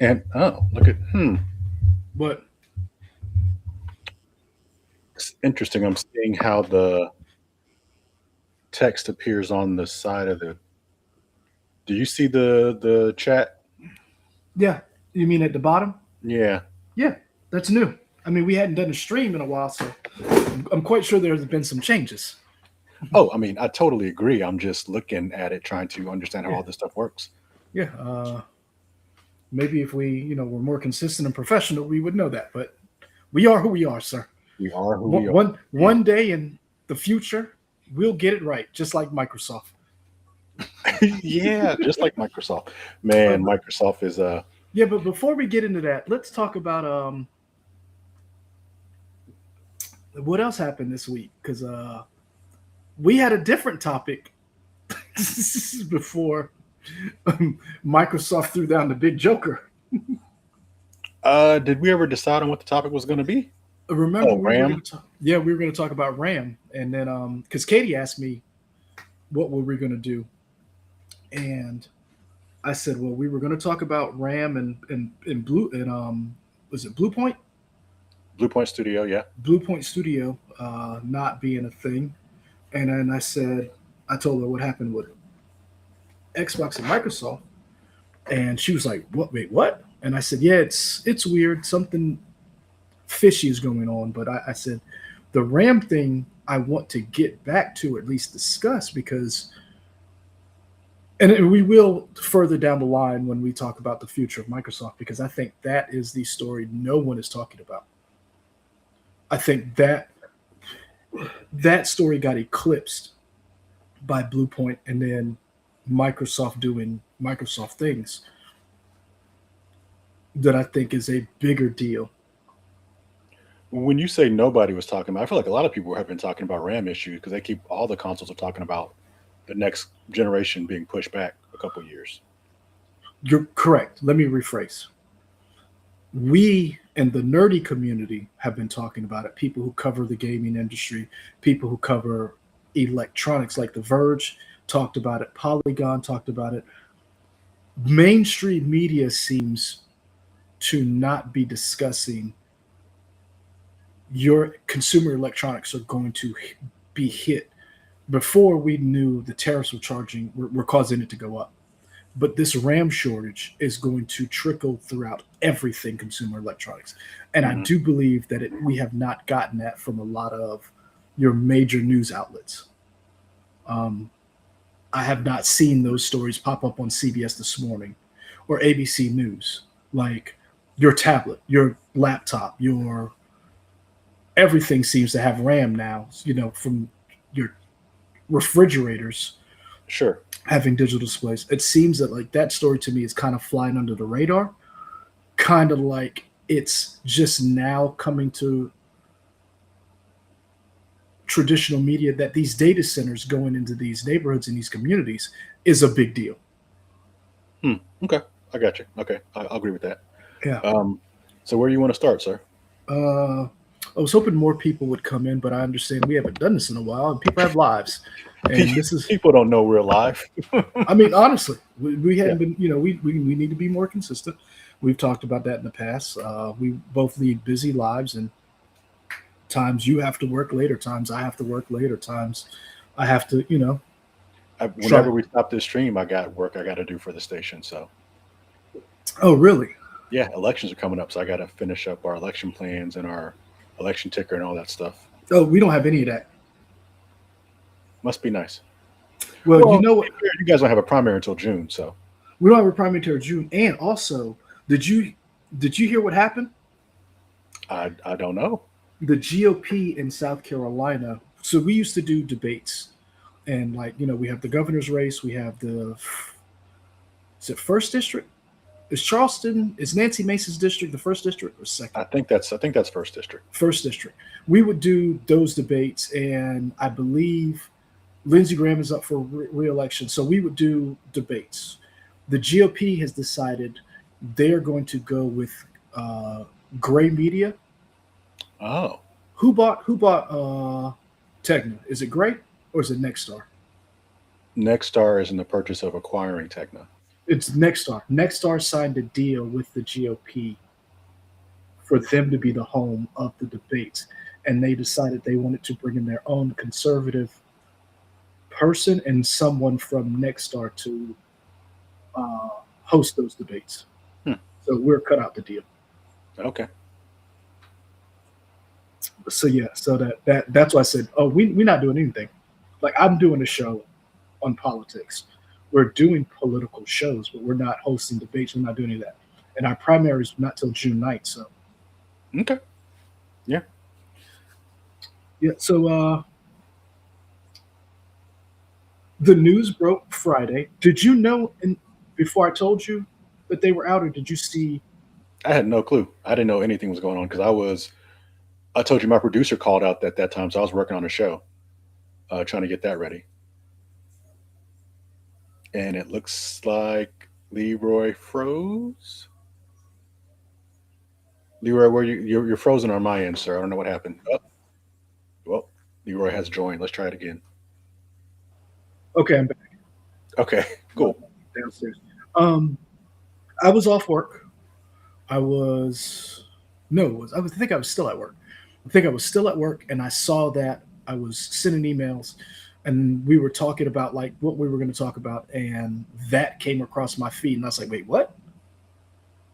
And oh, look at But it's interesting. I'm seeing how the text appears on the side of the. Do you see the chat? yeah, you mean at the bottom? Yeah. Yeah, that's new. I mean, we hadn't done a stream in a while, so I'm quite sure there's been some changes. Oh, I mean, I totally agree. I'm just looking at it, trying to understand how Yeah, all this stuff works. yeah. Maybe if we, were more consistent and professional, we would know that. But we are who we are, sir. We are who One we are. one one day in the future, we'll get it right, just like Microsoft. Yeah, just like Microsoft. Uh, Man, Microsoft is yeah, but before we get into that, let's talk about what else happened this week because we had a different topic before Microsoft threw down the big joker. did we ever decide on what the topic was going to be? Remember, Oh, we were RAM. going to talk. Yeah, we were going to talk about RAM, and then because Katie asked me what were we going to do, and I said, well, we were going to talk about RAM and Blue and was it Blue Point? Blue Point Studio, yeah. Blue Point Studio not being a thing, and then I told her what happened with Xbox and Microsoft, and she was like, "What? Wait, what?" And I said, "Yeah, it's weird. Something fishy is going on." But I said, the RAM thing I want to get back to at least discuss because, and we will further down the line when we talk about the future of Microsoft because I think that is the story no one is talking about. I think that story got eclipsed by Bluepoint and then Microsoft doing Microsoft things that I think is a bigger deal. When you say nobody was talking about, I feel like a lot of people have been talking about RAM issues because they keep all the consoles are talking about the next generation being pushed back a couple years. You're correct. Let me rephrase. We in the nerdy community have been talking about it. People who cover the gaming industry, people who cover electronics like The Verge talked about it, Polygon talked about it. Mainstream media seems to not be discussing your consumer electronics are going to be hit. Before we knew the tariffs were causing it to go up. But this RAM shortage is going to trickle throughout everything consumer electronics. And I Hmm. do believe that we have not gotten that from a lot of your major news outlets. Um, I have not seen those stories pop up on CBS this morning or ABC News. Like your tablet, your laptop, your everything seems to have RAM now, from your refrigerators Sure. having digital displays. It seems that like that story to me is kind of flying under the radar, kind of like it's just now coming to traditional media that these data centers going into these neighborhoods and these communities is a big deal. Hmm. Okay. I got you. Okay. I'll agree with that. Yeah. Um, so where do you want to start, sir? I was hoping more people would come in, but I understand we haven't done this in a while and people have lives. And this is, People don't know we're live. I mean, honestly, we Yeah. hadn't been, we need to be more consistent. We've talked about that in the past. We both lead busy lives, and times you have to work later, times I have to work later, times I have to, try. Whenever we stop this stream, I got work I got to do for the station. So Oh, really? yeah, elections are coming up, so I got to finish up our election plans and our election ticker and all that stuff. Oh, we don't have any of that. Must be nice. Well, you Well, know what? you guys don't have a primary until June, so We don't have a primary till June. And also, did you did you hear what happened? I don't know. The GOP in South Carolina. So we used to do debates, and like we have the governor's race. We have the is it first district? Is Charleston? Is Nancy Mace's district the first district or second? I think that's first district. First district. We would do those debates, and I believe Lindsey Graham is up for re-election. So we would do debates. The GOP has decided they're going to go with uh, gray media. Oh, Who bought Tegna? Is it Gray or is it Nexstar? Nexstar is in the purchase of acquiring Tegna. It's Nexstar. Nexstar signed a deal with the GOP for them to be the home of the debates, and they decided they wanted to bring in their own conservative person and someone from Nexstar to uh, host those debates. Hmm. So we're cut out the deal. Okay. So yeah, so that's why I said, oh, we're not doing anything. Like I'm doing a show on politics. We're doing political shows, but we're not hosting debates. We're not doing any of that. And our primary is not till June 9th. So Okay. Yeah. yeah, so the news broke Friday. Did you know before I told you that they were out, or did you see? I had no clue. I didn't know anything was going on because I told you my producer called out at that time, so I was working on a show, trying to get that ready. And it looks like Leroy froze. Leroy, where you're frozen on my end, sir. I don't know what happened. Oh, well, Leroy has joined. Let's try it again. Okay, I'm back Okay, cool. downstairs. Um, I was off work. I was no, I think I was still at work. I think I was still at work, and I saw that I was sending emails, and we were talking about like what we were going to talk about, and that came across my feed, and I was like, wait, what?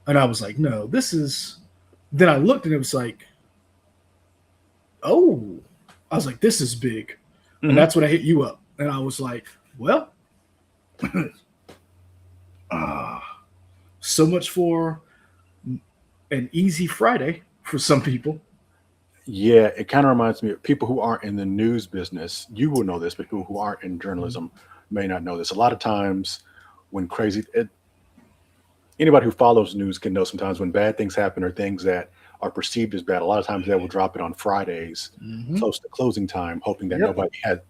And I was like, no, this is. Then I looked, and it was like, oh, I was like, this is big, and Hmm. that's when I hit you up, and I was like, well, uh, so much for an easy Friday for some people. Yeah, it kind of reminds me of people who aren't in the news business. You will know this, but people who aren't in journalism may not know this. A lot of times, when anybody who follows news can know sometimes when bad things happen or things that are perceived as bad. A lot of times they will drop it on Fridays, Mm-hmm. close to closing time, Yep.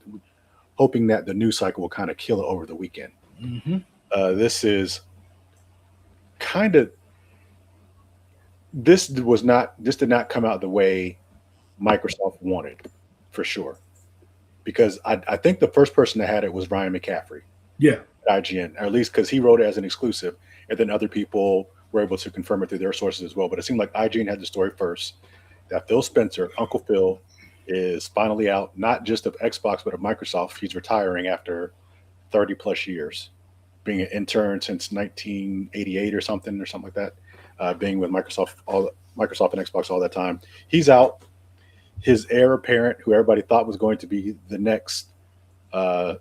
hoping that the news cycle will kind of kill it over the weekend. Mm-hmm. This is kind of this did not come out the way Microsoft wanted, for sure. Because I think the first person that had it was Ryan McCaffrey Yeah. at IGN, or at least because he wrote it as an exclusive, and then other people were able to confirm it through their sources as well. But it seemed like IGN had the story first that Phil Spencer, Uncle Phil, is finally out, not just of Xbox but of Microsoft. He's retiring after 30 plus years, being an intern since 1988 or something like that, being with Microsoft and Xbox all that time. He's out. His heir apparent, who everybody thought was going to be the next uh,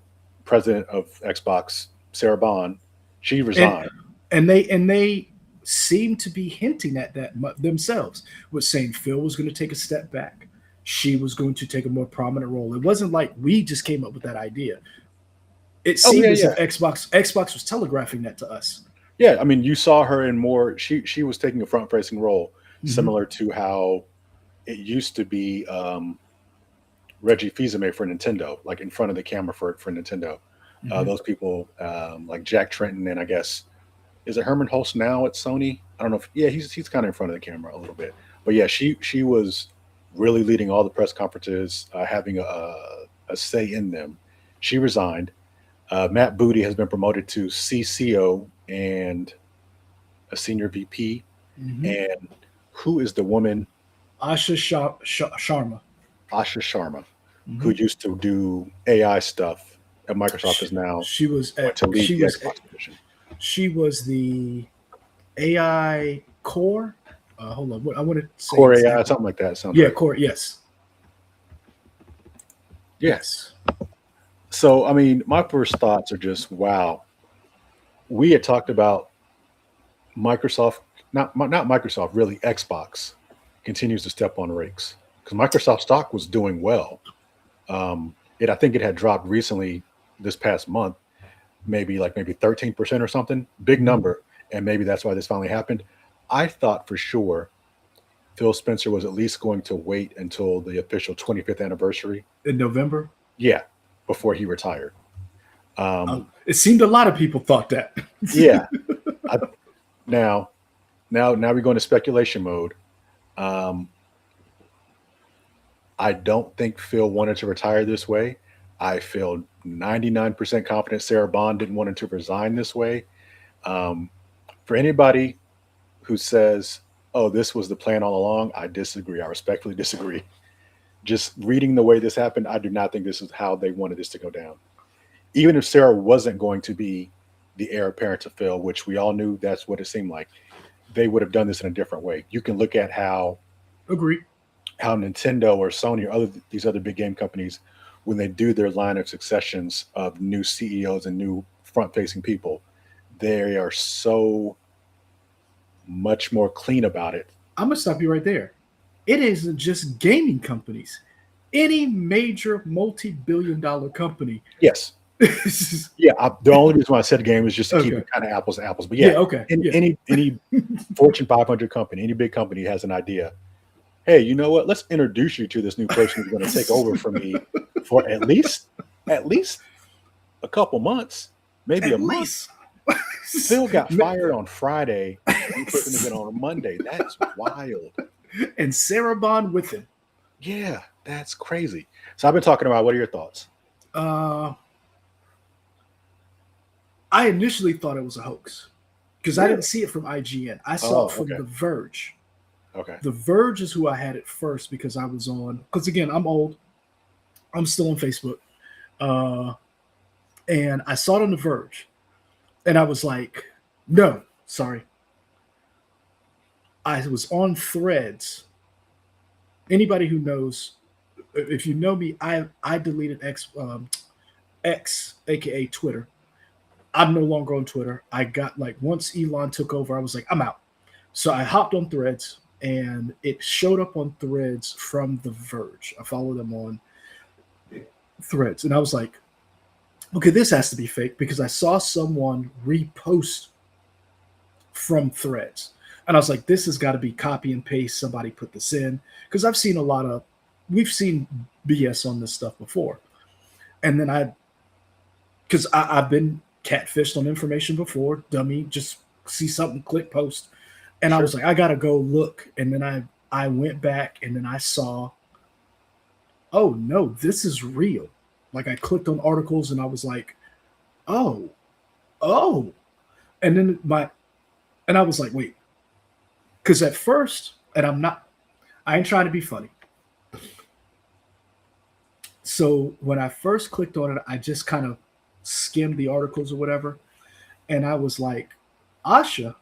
president of Xbox, Sarah Bond, she and resigned. and they seem to be hinting at that themselves, with saying Phil was going to take a step back. She was going to take a more prominent role. It wasn't like we just came up with that idea. It Oh seemed yeah, as if yeah, Xbox was telegraphing that to us. yeah. I mean, you saw her in more. She was taking a front facing role, Mm-hmm. similar to how it used to be Reggie Fils-Aimé for Nintendo, like in front of the camera for Nintendo. Mm-hmm. Those people like Jack Trenton, and I guess is it Herman Hulst now at Sony? I don't know if yeah, he's kind of in front of the camera a little bit, but yeah, she was really leading all the press conferences, having a say in them. She resigned. Matt Booty has been promoted to CCO and a senior VP. Mm-hmm. And who is the woman, Sharma. Asha Sharma, who Mm-hmm. used to do AI stuff at Microsoft, is now She was going at to lead the Xbox division. she was the AI core. Hold on, I want to say Core AI, exactly. something like that. Sounds Yeah, right. core. Yes, Yeah. yes. So, I mean, my first thoughts are just wow. We had talked about Microsoft, not Microsoft, really Xbox continues to step on rakes because Microsoft stock was doing well. I think it had dropped recently this past month, maybe 13% or something, big Mm-hmm. number, and maybe that's why this finally happened. I thought for sure Phil Spencer was at least going to wait until the official 25th anniversary, In November. yeah, before he retired. Um, It seemed a lot of people thought that. yeah, I, now now we go into speculation mode. Um, I don't think Phil wanted to retire this way. I feel 99% confident Sarah Bond didn't want him to resign this way. Um, for anybody who says, "Oh, this was the plan all along," I disagree. I respectfully disagree. Just reading the way this happened, I do not think this is how they wanted this to go down. Even if Sarah wasn't going to be the heir apparent to Phil, which we all knew that's what it seemed like, they would have done this in a different way. You can look at Agree. how Nintendo or Sony or these other big game companies, when they do their line of successions of new CEOs and new front facing people, they are so much more clean about it. I'm gonna stop you right there. It isn't just gaming companies. Any major multi-billion-dollar company. Yes. Yeah, the only reason why I said game is just to keep Okay. it kind of apples to apples. But Yeah. yeah, Okay. in, Yeah. any Fortune 500 company, any big company has an idea. Hey, you know what? Let's introduce you to this new person who's going to take over for me for at least a couple months, maybe a At month. least. Phil got fired on Friday. We put him again on a Monday. That's wild. And Sarah Bond with him. Yeah, that's crazy. So I've been talking about. What are your thoughts? Uh, I initially thought it was a hoax because I Really? didn't see it from IGN. I saw Oh, it from okay. The Verge. Okay. The Verge is who I had it first because I was on. Because again, I'm old. I'm still on Facebook, uh, and I saw it on The Verge, and I was like, "No, sorry." I was on Threads. Anybody who knows, if you know me, I deleted X, aka Twitter. I'm no longer on Twitter. I got like once Elon took over, I was like, I'm out. So I hopped on Threads, and it showed up on Threads from The Verge. I follow them on Threads, and I was like, okay, this has to be fake because I saw someone repost from Threads. And I was like, this has got to be copy and paste. Somebody put this in because we've seen BS on this stuff before. And then because I've been catfished on information before, dummy, just see something, click post. And I Sure. was like, I got to go look. And then I went back and then I saw, oh no, this is real. Like I clicked on articles and I was like, oh, oh. And then and I was like, wait, because at first, and I ain't trying to be funny. So when I first clicked on it, I just kind of skimmed the articles or whatever. And I was like, Asha.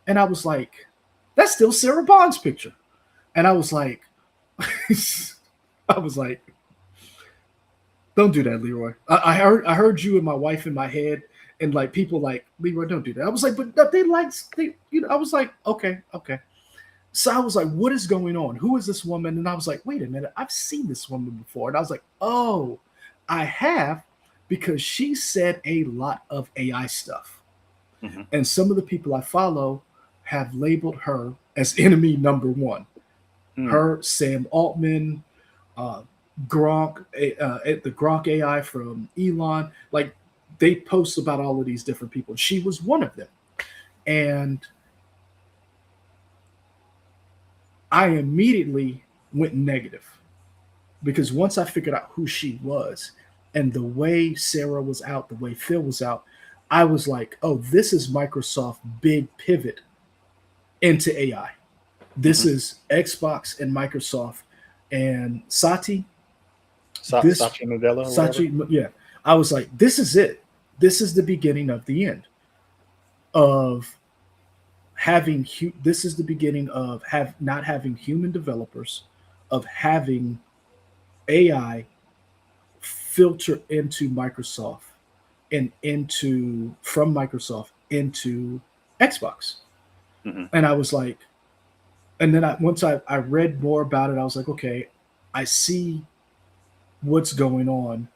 And I was like, that's still Sarah Bond's picture. And I was like, I was like, don't do that, Leroy. I heard you and my wife in my head, and like people like Leroy, don't do that. I was like, but I was like, okay, okay. So I was like, what is going on? Who is this woman? And I was like, wait a minute, I've seen this woman before. And I was like, oh, I have, because she said a lot of AI stuff. Mm-hmm. And some of the people I follow have labeled her as enemy number one. Mm. Her, Sam Altman, uh, Gronk, the Gronk AI from Elon, like they post about all of these different people. She was one of them. And I immediately went negative because once I figured out who she was and the way Sarah was out, the way Phil was out, I was like, oh, this is Microsoft's big pivot into AI. This Mm-hmm. is Xbox and Microsoft and Satya Satya Nadella or whatever. Sachi, yeah. I was like, this is it. This is the beginning of the end of this is the beginning of not having human developers, of having AI filter into Microsoft and from Microsoft into Xbox. Mm-hmm. And I was like, and then once I read more about it, I was like, okay, I see what's going on.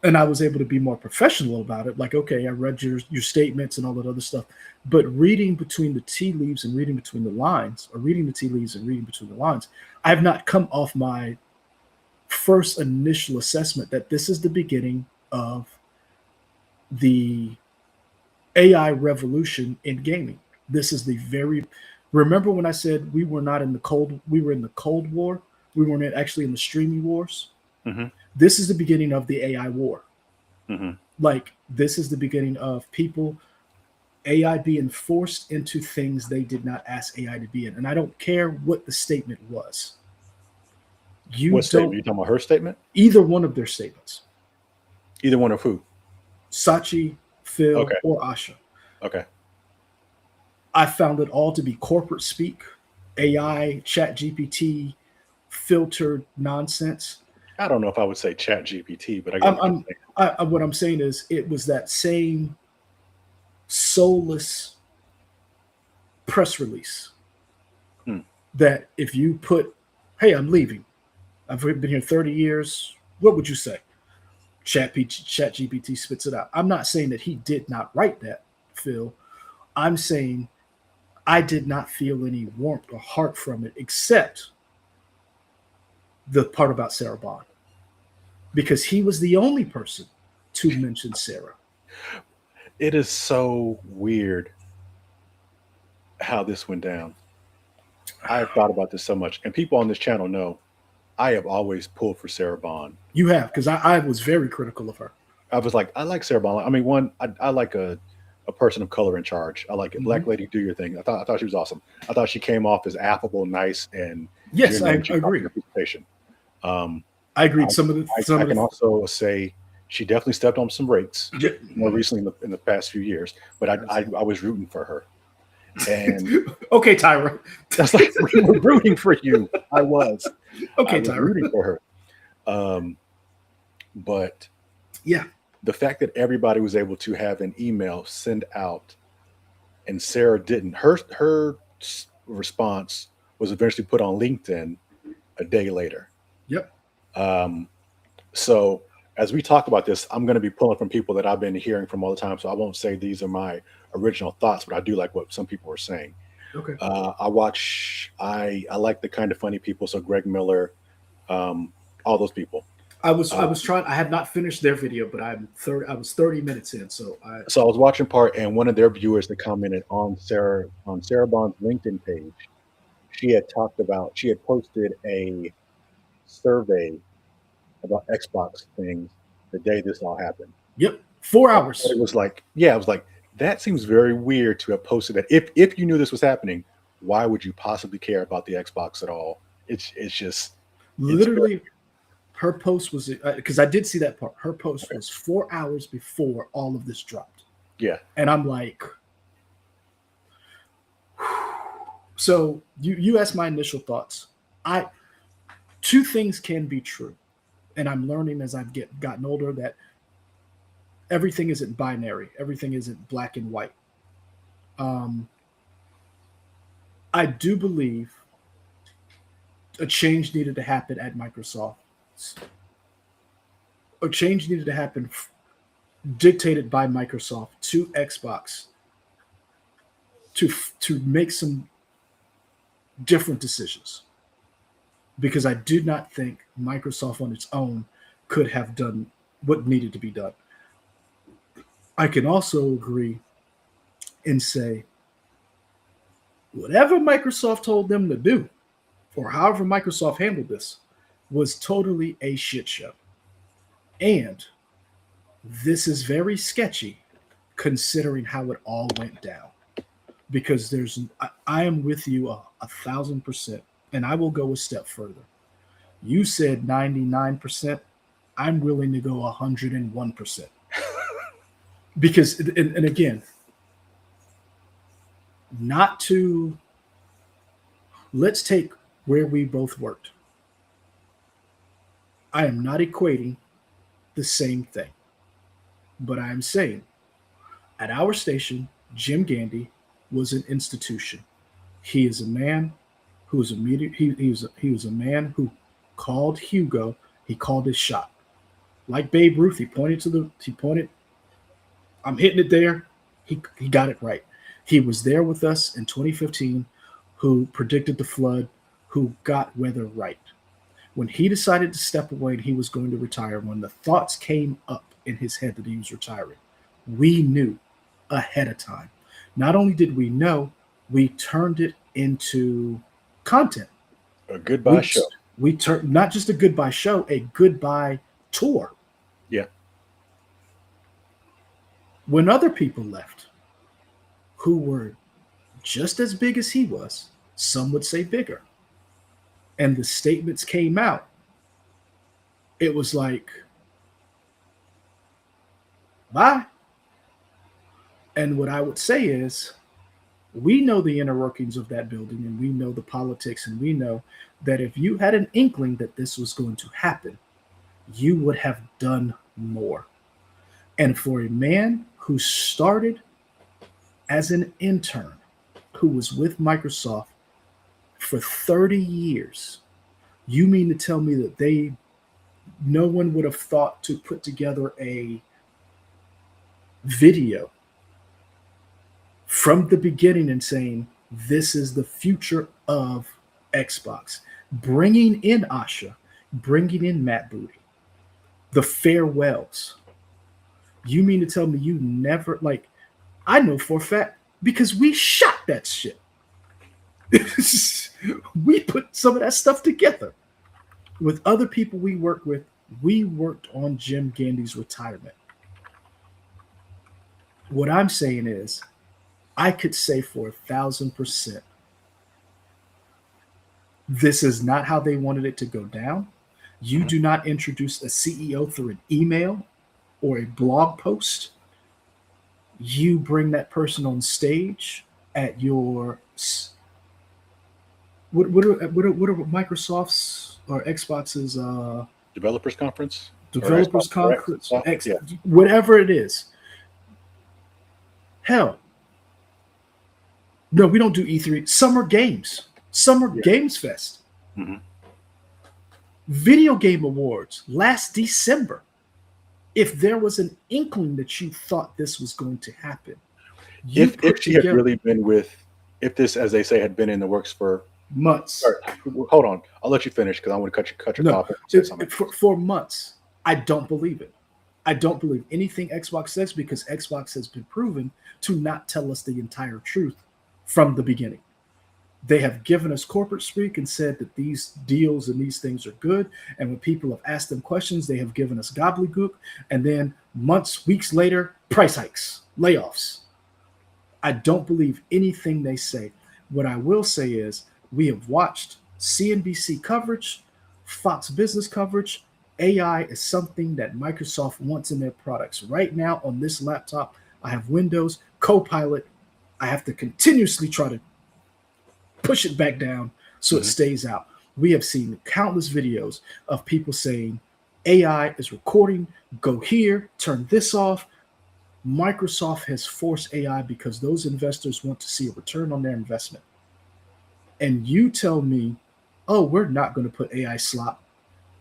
And I was able to be more professional about it. Like, okay, I read your statements and all that other stuff. But reading between the tea leaves and reading between the lines, or reading the tea leaves and reading between the lines, I have not come off my first initial assessment that this is the beginning of the AI revolution in gaming. This is remember when I said we were in the Cold War? We weren't actually in the streaming wars. Mm-hmm. This is the beginning of the AI war. Mm-hmm. Like, this is the beginning of people AI being forced into things they did not ask AI to be in. And I don't care what the statement was. You What statement? don't, You talking about her statement? either one of their statements, Either one of who? Sachi, Phil, Okay. or Asha, Okay. I found it all to be corporate speak, AI, chat GPT, filtered nonsense. I don't know if I would say Chat GPT, but I get I'm, what you're I'm saying. what I'm saying is it was that same soulless press release Hmm. that if you put, hey, I'm leaving. I've been here 30 years. What would you say? Chat GPT spits it out. I'm not saying that he did not write that, Phil. I'm saying I did not feel any warmth or heart from it, except the part about Sarah Bond, because he was the only person to mention Sarah. It is so weird how this went down. I have thought about this so much, and people on this channel know I have always pulled for Sarah Bond. You have, because I was very critical of her. I was like, I like Sarah Bond. I mean, one, I like a person of color in charge. I like it. Mm-hmm. Black lady, do your thing. I thought she was awesome. I thought she came off as affable, nice, and Yes, I genuine when she talked in agree. her presentation. Um, I I, agreed. Some I of can the also say she definitely stepped on some rakes yeah. more recently in the past few years. But I was rooting for her, and Okay, Tyra. that's like we were rooting for you. I Okay, was Tyra. rooting for her. Um, but Yeah. the fact that everybody was able to have an email send out and Sarah didn't, her response was eventually put on LinkedIn a day later. Yep. Um, so as we talk about this, I'm going to be pulling from people that I've been hearing from all the time. So I won't say these are my original thoughts, but I do like what some people are saying. Okay. I like the kind of funny people. So Greg Miller, all those people. I Uh, was trying. I have not finished their video, but I was 30 minutes in, so I. so I was watching part, and one of their viewers that commented on Sarah Bond's LinkedIn page, she had posted a survey about Xbox things the day this all happened. Yep. 4 hours. It was like, yeah, I was like, that seems very weird to have posted that. If you knew this was happening, why would you possibly care about the Xbox at all? It's just it's very Literally, her post was because I did see that part. Her post okay. was 4 hours before all of this dropped, Yeah, and I'm like, so you asked my initial thoughts. I Two things can be true, and I'm learning as I've gotten older that everything isn't binary. Everything isn't black and white. Um, I do believe a change needed to happen at Microsoft. A change needed to happen dictated by Microsoft to Xbox to make some different decisions, because I do not think Microsoft on its own could have done what needed to be done. I can also agree and say whatever Microsoft told them to do, or however Microsoft handled this, was totally a shit show. And this is very sketchy considering how it all went down. Because I am with you 1,000%, and I will go a step further. You said 99%. I'm willing to go 101%. Because, and again, not to, let's take where we both worked. I am not equating the same thing, but I am saying at our station, Jim Gandy was an institution. He is a man who was immediate. He was a man who called Hugo. He called his shot, like Babe Ruth. He pointed. I'm hitting it there. He got it right. He was there with us in 2015, who predicted the flood, who got weather right. When he decided to step away and he was going to retire, when the thoughts came up in his head that he was retiring, we knew ahead of time. Not only did we know, we turned it into content. a goodbye We show. we turned not just a goodbye show, a goodbye tour. Yeah, When other people left, who were just as big as he was, some would say bigger. And the statements came out. It was like, bye. And what I would say is, we know the inner workings of that building and we know the politics, and we know that if you had an inkling that this was going to happen, you would have done more. And for a man who started as an intern, who was with Microsoft for 30 years, you mean to tell me that no one would have thought to put together a video from the beginning and saying, this is the future of Xbox, bringing in Asha, bringing in Matt Booty, the farewells. You mean to tell me you never, like, I know for a fact because we shot that shit. We put some of that stuff together with other people we work with. We worked on Jim Gandy's retirement. What I'm saying is, I could say for 1,000%, this is not how they wanted it to go down. You do not introduce a CEO through an email or a blog post. You bring that person on stage at your what are Microsoft's or Xbox's Developers conference, developers Xbox conference, Direct, yeah. Whatever it is. Hell, no, we don't do E3. Summer Games Fest, Mm-hmm. Video Game Awards last December. If there was an inkling that you thought this was going to happen, If she had really been if this, as they say, had been in the works for months. Sorry, hold on, I'll let you finish because I want to cut your topic. For months, I don't believe it. I don't believe anything Xbox says, because Xbox has been proven to not tell us the entire truth from the beginning. They have given us corporate speak and said that these deals and these things are good. And when people have asked them questions, they have given us gobbledygook. And then months, weeks later, price hikes, layoffs. I don't believe anything they say. What I will say is, we have watched CNBC coverage, Fox Business coverage. AI is something that Microsoft wants in their products. Right now on this laptop, I have Windows, Copilot. I have to continuously try to push it back down so it stays out. We have seen countless videos of people saying, AI is recording, go here, turn this off. Microsoft has forced AI because those investors want to see a return on their investment. And you tell me, oh, we're not going to put AI slop.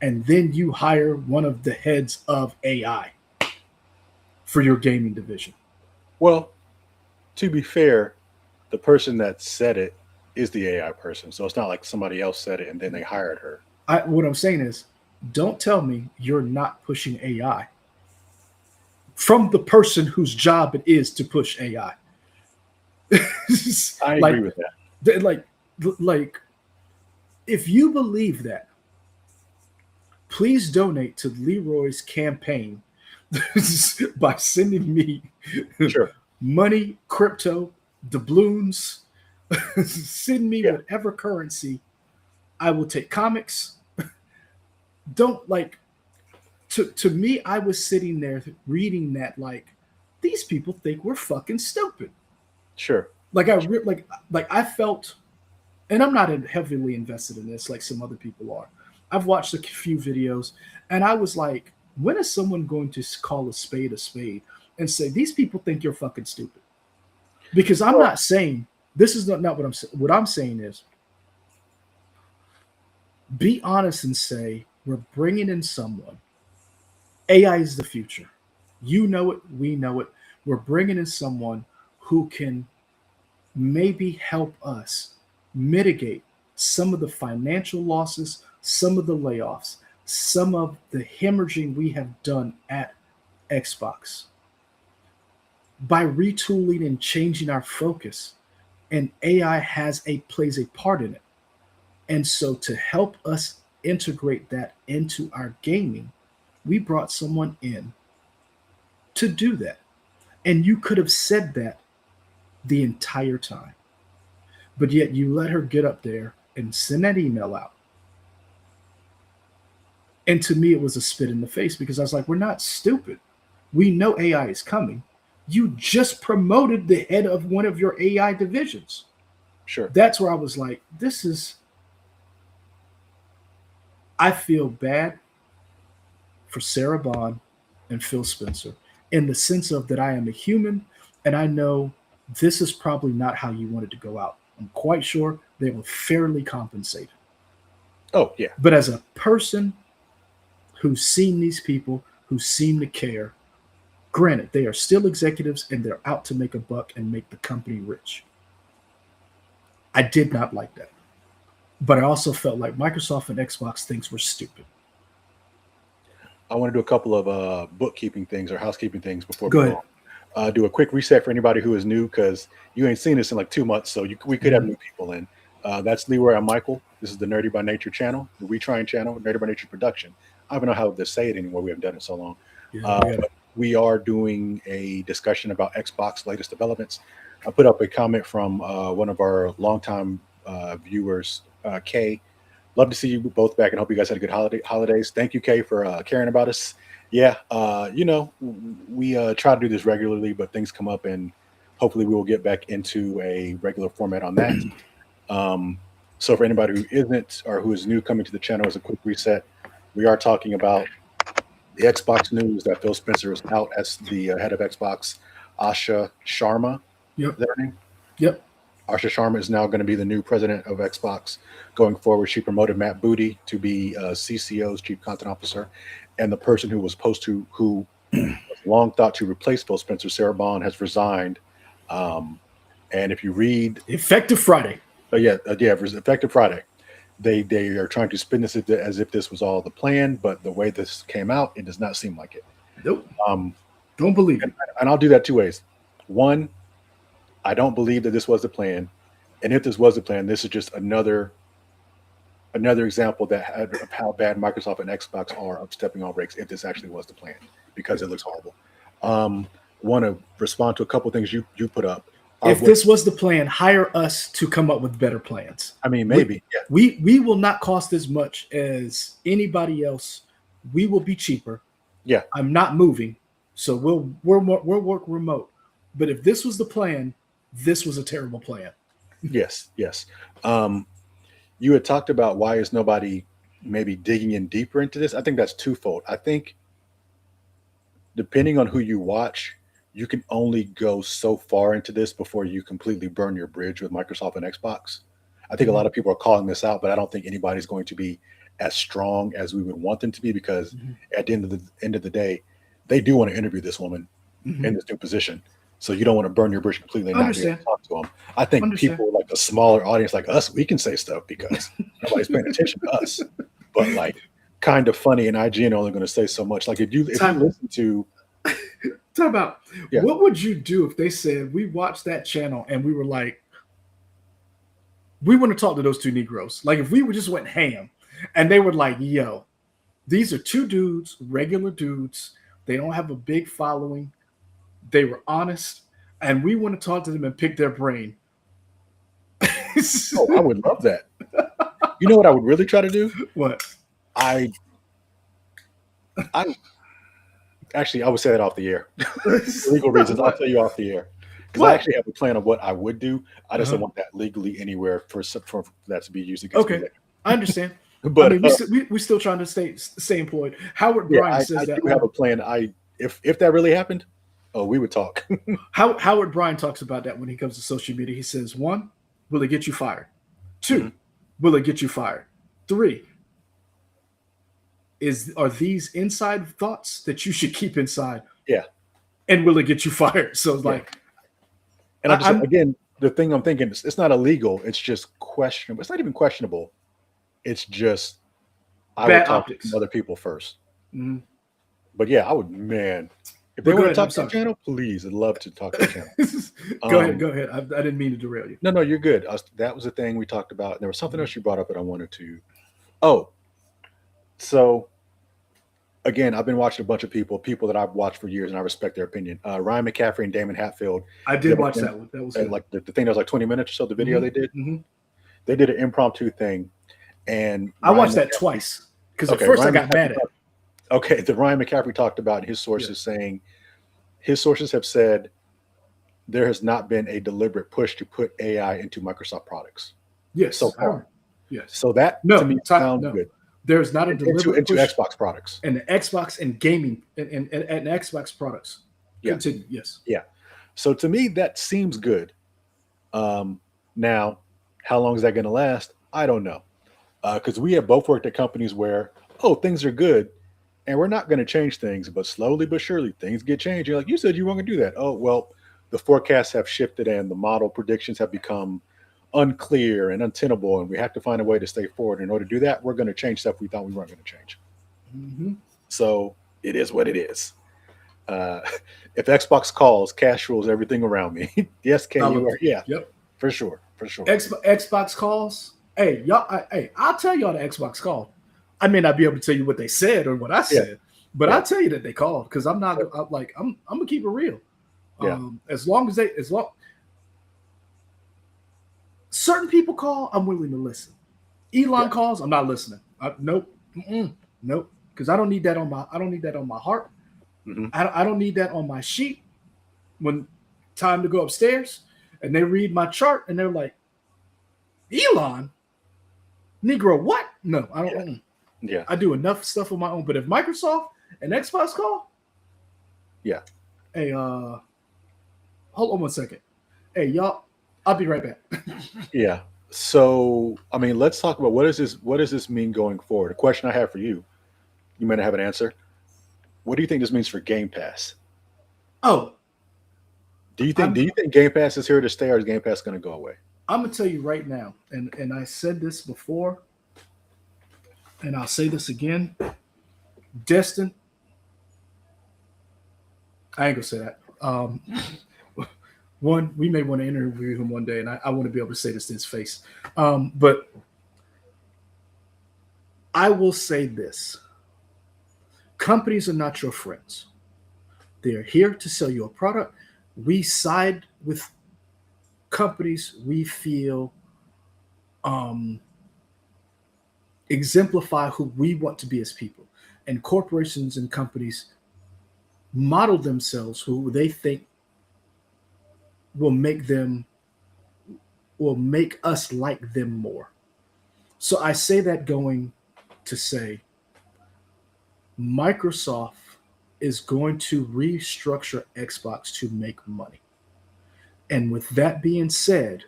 And then you hire one of the heads of AI for your gaming division. Well, to be fair, the person that said it is the AI person. So it's not like somebody else said it and then they hired her. What I'm saying is, don't tell me you're not pushing AI from the person whose job it is to push AI. I agree with that. Like, if you believe that, please donate to Leroy's campaign by sending me money, crypto, doubloons. Send me whatever currency. I will take comics. Don't like. To me, I was sitting there reading that like, these people think we're fucking stupid. Sure. Like I felt, and I'm not heavily invested in this like some other people are. I've watched a few videos, and I was like, when is someone going to call a spade and say, these people think you're fucking stupid? Because I'm not saying, this is not what I'm saying. What I'm saying is, be honest and say, we're bringing in someone. AI is the future. You know it. We know it. We're bringing in someone who can maybe help us mitigate some of the financial losses, some of the layoffs, some of the hemorrhaging we have done at Xbox by retooling and changing our focus. And AI plays a part in it. And so to help us integrate that into our gaming, we brought someone in to do that. And you could have said that the entire time. But yet you let her get up there and send that email out. And to me, it was a spit in the face because I was like, we're not stupid. We know AI is coming. You just promoted the head of one of your AI divisions. Sure. That's where I was like, this is, I feel bad for Sarah Bond and Phil Spencer in the sense of that I am a human and I know this is probably not how you wanted to go out. I'm quite sure they were fairly compensated. Oh yeah. But as a person who's seen these people who seem to care, granted, they are still executives and they're out to make a buck and make the company rich. I did not like that. But I also felt like Microsoft and Xbox things were stupid. I want to do a couple of bookkeeping things or housekeeping things before Go we ahead. go on. Do a quick reset for anybody who is new because you ain't seen this in like 2 months, so we could have new people in. That's Leroy. I'm Michael. This is the Nerdy by Nature channel, the Retrying channel, Nerdy by Nature production. I don't even know how to say it anymore. We haven't done it so long. Yeah, we got But we are doing a discussion about Xbox latest developments. I put up a comment from one of our longtime viewers, Kay. Love to see you both back and hope you guys had a good holidays. Thank you, Kay, for caring about us. Yeah, we try to do this regularly, but things come up, and hopefully we will get back into a regular format on that. Um, so for anybody who isn't or who is new coming to the channel, as a quick reset, we are talking about the Xbox news that Phil Spencer is out as the head of Xbox. Asha Sharma, Yep. is that her name? Yep. Asha Sharma is now going to be the new president of Xbox going forward. She promoted Matt Booty to be CCO's chief content officer, and the person who was supposed to, who was long thought to replace Phil Spencer, Sarah Bond, has resigned. And if you read, Effective Friday. effective Friday, they are trying to spin this as if this was all the plan, but the way this came out, it does not seem like it. Nope. Um, Don't believe it. and I'll do that two ways. One, I don't believe that this was the plan, and if this was the plan, this is just another example of how bad Microsoft and Xbox are of stepping on brakes. If this actually was the plan, because it looks horrible. Want to respond to a couple things you put up. If this was the plan, hire us to come up with better plans. I mean, maybe We will not cost as much as anybody else. We will be cheaper. Yeah. I'm not moving, so we'll work remote. But if this was the plan, this was a terrible plan. Yes. You had talked about why is nobody maybe digging in deeper into this. I think that's twofold. I think depending on who you watch, you can only go so far into this before you completely burn your bridge with Microsoft and Xbox. I think a lot of people are calling this out, but I don't think anybody's going to be as strong as we would want them to be because at the end of the day, they do want to interview this woman in this new position. So you don't want to burn your bridge completely and not be able to talk to them. I think people like a smaller audience like us, we can say stuff because nobody's paying attention to us. But like kind of funny and IGN are only going to say so much. Like if you listen to talk about what would you do if they said we watched that channel and we were like, we want to talk to those two Negroes. Like if we just went ham and they were like, yo, these are two dudes, regular dudes. They don't have a big following. They were honest, and we want to talk to them and pick their brain. Oh, I would love that. You know what I would really try to do? What? I actually I would say that off the air. For legal reasons, I'll tell you off the air. Because I actually have a plan of what I would do. I just don't want that legally anywhere for that to be used against me. Okay, I understand. But I mean, we're still trying to stay employed. Howard Bryan says that. I do have a plan. If that really happened, we would talk. Howard Bryan talks about that when he comes to social media. He says, 1, will it get you fired? 2, will it get you fired? 3, are these inside thoughts that you should keep inside? Yeah. And will it get you fired? So like, and again, the thing I'm thinking is it's not illegal. It's just questionable. It's not even questionable. It's just I would talk to other people first. Mm-hmm. But yeah, I would, man. If they want to talk to the channel, please, I'd love to talk to the channel. Go ahead. I didn't mean to derail you. No, you're good. That was the thing we talked about. There was something else you brought up that I wanted to. Oh, so again, I've been watching a bunch of people that I've watched for years, and I respect their opinion. Ryan McCaffrey and Damon Hatfield I did did a watch thing, that one. That was good. like the thing that was like 20 minutes or so. The video Hmm. they did, Hmm. they did an impromptu thing, and I Ryan watched that McCaffrey. twice because at Okay, first I Ryan got McCaffrey mad at it. talked. Okay, the Ryan McCaffrey talked about his Yeah. sources saying his sources have said there has not been a deliberate push to put AI into Microsoft products so Yes, I far. remember. Yes. So that to No, me sounds no. good. There's not a into deliberate into push Xbox products. in the Xbox and gaming and Xbox products. Yeah, Continue. Yes. yeah. So to me, that seems good. Um, Now, how long is that going to last? I don't know. Because we have both worked at companies where, oh, things are good, and we're not going to change things, but slowly but surely things get changed. You're like, you said you weren't going to do that. Oh, well, the forecasts have shifted and the model predictions have become unclear and untenable, and we have to find a way to stay forward. In order to do that, we're going to change stuff we thought we weren't going to change. Hmm. So it is what it is. Uh, if Xbox calls, cash rules everything around me. Yes, can you? Or yeah, Yep. for sure, for sure. Xbox calls. Hey, y'all. Hey, I'll tell y'all the Xbox called. I may not be able to tell you what they said or what I Yeah, said, but yeah, I'll tell you that they called because I'm not. I'm gonna keep it real. yeah, As long as long certain people call, I'm willing to listen. yeah. Elon calls, I'm not listening. Nope, nope, because I don't need that on my heart. Hmm. I don't need that on my sheet when time to go upstairs and they read my chart and they're like, Elon, Negro, what? No, I don't. Yeah, yeah, I do enough stuff on my own. But if Microsoft and Xbox call, yeah, hey, hold on one second. Hey, y'all, I'll be right back. yeah. So, I mean, let's talk about what is this? What does this mean going forward? A question I have for you. You might not have an answer. What do you think this means for Game Pass? Oh, Do you think? Do I'm you think Game Pass is here to stay, or is Game Pass going to go away? I'm gonna tell you right now, and I said this before, and I'll say this again. Destin, I ain't gonna say that. One, we may want to interview him one day, and I want to be able to say this to his face. But I will say this: companies are not your friends. They are here to sell you a product. We side with companies we feel um, exemplify who we want to be as people, and corporations and companies model themselves who they think will make them will make us like them more. So I say that going to say Microsoft is going to restructure Xbox to make money. And with that being said,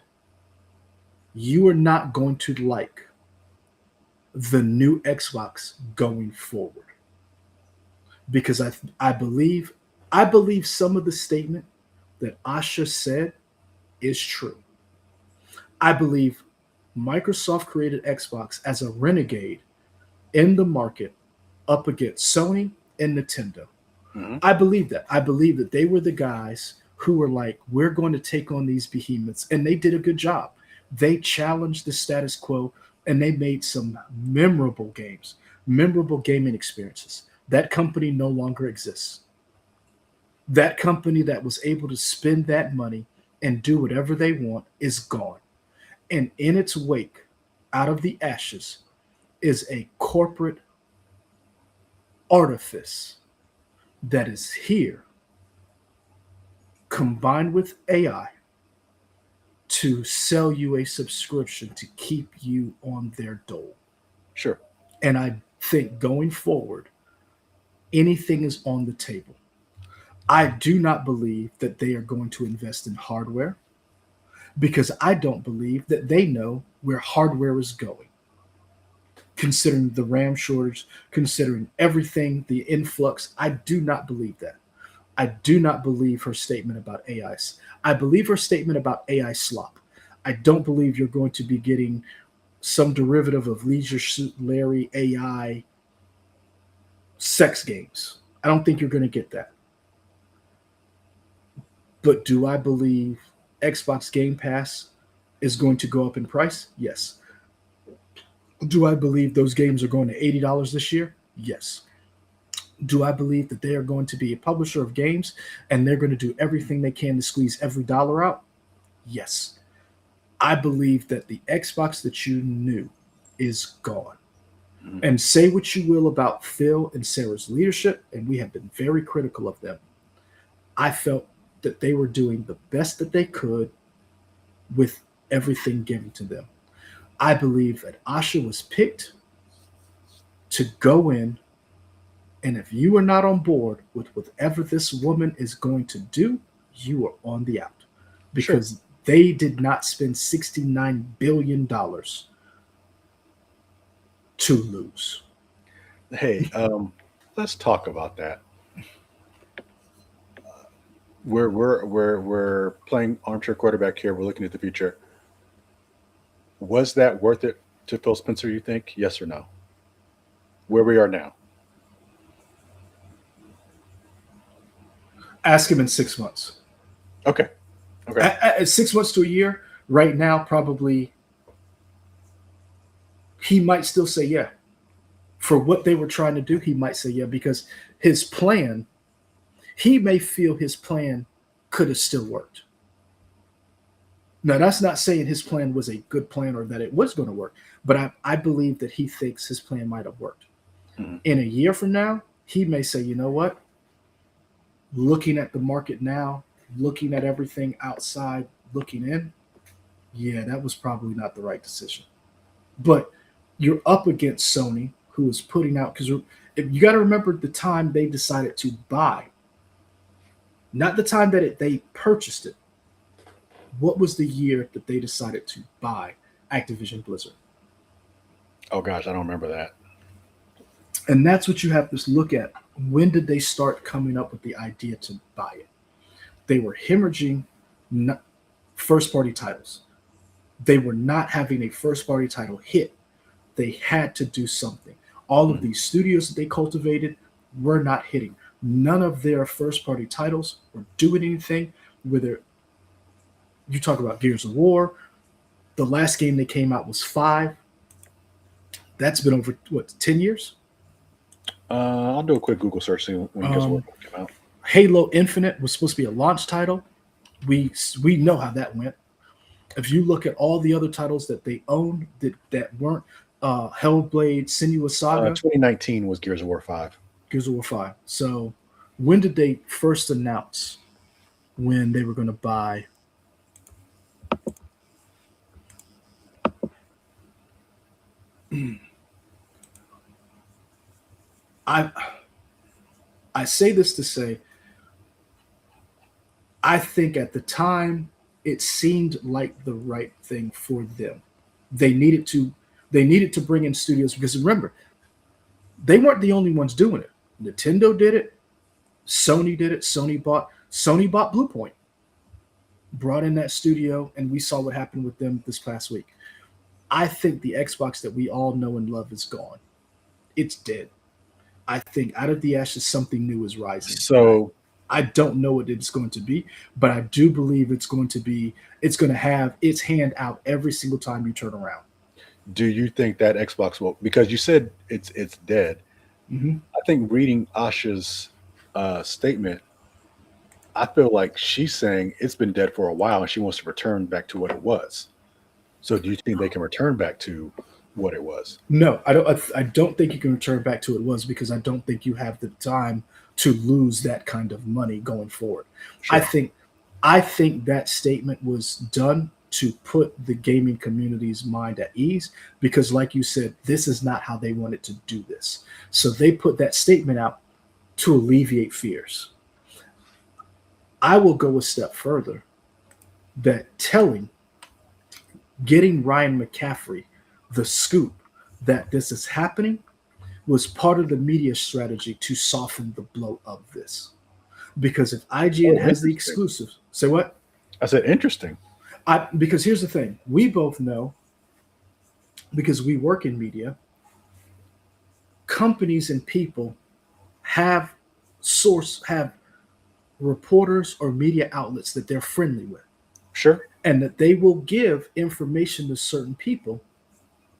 you are not going to like the new Xbox going forward because I believe some of the statement that Asha said is true. I believe Microsoft created Xbox as a renegade in the market up against Sony and Nintendo. Hmm. I believe that. I believe that they were the guys who were like, we're going to take on these behemoths. And they did a good job. They challenged the status quo and they made some memorable games, memorable gaming experiences. That company no longer exists. That company that was able to spend that money and do whatever they want is gone. And in its wake, out of the ashes, is a corporate artifice that is here combined with AI to sell you a subscription to keep you on their dole. Sure. And I think going forward, anything is on the table. I do not believe that they are going to invest in hardware because I don't believe that they know where hardware is going. Considering the RAM shortage, considering everything, the influx, I do not believe that. I do not believe her statement about AI. I believe her statement about AI slop. I don't believe you're going to be getting some derivative of Leisure Suit Larry AI sex games. I don't think you're going to get that. But do I believe Xbox Game Pass is going to go up in price? Yes. Do I believe those games are going to $80 this year? Yes. Do I believe that they are going to be a publisher of games and they're going to do everything they can to squeeze every dollar out? Yes. I believe that the Xbox that you knew is gone. Mhm. And say what you will about Phil and Sarah's leadership, and we have been very critical of them. I felt that they were doing the best that they could with everything given to them. I believe that Asha was picked to go in, and if you are not on board with whatever this woman is going to do, you are on the out Sure. because they did not spend $69 billion to lose. Hey, let's talk about that. We're playing armchair quarterback here. We're looking at the future. Was that worth it to Phil Spencer? You think? Yes or no? Where we are now. Ask him in 6 months. Okay. Okay. At 6 months to a year, right now, probably he might still say yeah. For what they were trying to do, he might say yeah because his plan, he may feel his plan could have still worked. Now, that's not saying his plan was a good plan or that it was going to work, but I believe that he thinks his plan might have worked. Mhm. In a year from now, he may say, you know what? Looking at the market now, looking at everything outside, looking in, yeah, that was probably not the right decision. But you're up against Sony, who is putting out, because you got to remember the time they decided to buy, not the time that they purchased it. What was the year that they decided to buy Activision Blizzard? Oh gosh, I don't remember that. And that's what you have to look at. When did they start coming up with the idea to buy it? They were hemorrhaging first party titles. They were not having a first party title hit. They had to do something. All of Mhm. these studios that they cultivated were not hitting. None of their first party titles were doing anything. Whether you talk about Gears of War, the last game they came out was 5. That's been over, what, 10 years? I'll do a quick Google search see when Gears of War Um, came out. Halo Infinite was supposed to be a launch title. We know how that went. If you look at all the other titles that they owned that weren't Hellblade, Senua's Saga, 2019 was Gears of War 5. Gears of War 5. So when did they first announce when they were going to buy? I I say this to say I think at the time it seemed like the right thing for them. They needed to they needed to bring in studios because remember, they weren't the only ones doing it. Nintendo did it, Sony did it, Sony bought Bluepoint, brought in that studio, and we saw what happened with them this past week. I think the Xbox that we all know and love is gone. It's dead. I think out of the ashes something new is rising. And I So, I don't know what it's going to be, but I do believe it's going to have its hand out every single time you turn around. do you think that Xbox will? Because you said it's dead. Hmm. I think reading Asha's statement, I feel like she's saying it's been dead for a while and she wants to return back to what it was. So, do you think they can return back to what it was? No, I don't. I don't think you can return back to what it was because I don't think you have the time to lose that kind of money going forward. I Sure. think, I think that statement was done to put the gaming community's mind at ease because, like you said, this is not how they wanted to do this. So they put that statement out to alleviate fears. I will go a step further that getting Ryan McCaffrey the scoop that this is happening was part of the media strategy to soften the blow of this. Because if IGN Oh, has the interesting. exclusive, say what? I said interesting. Because here's the thing: we both know because we work in media, companies and people have have reporters or media outlets that they're friendly with, Sure. and that they will give information to certain people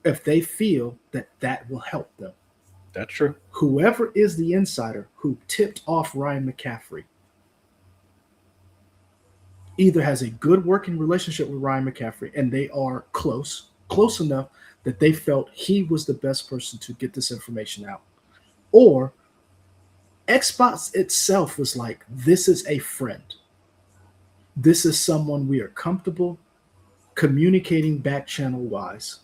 if they feel that that will help them. That's true. Whoever is the insider who tipped off Ryan McCaffrey either has a good working relationship with Ryan McCaffrey and they are close enough that they felt he was the best person to get this information out, or Xbox itself was like, this is a friend. This is someone we are comfortable communicating back channel wise.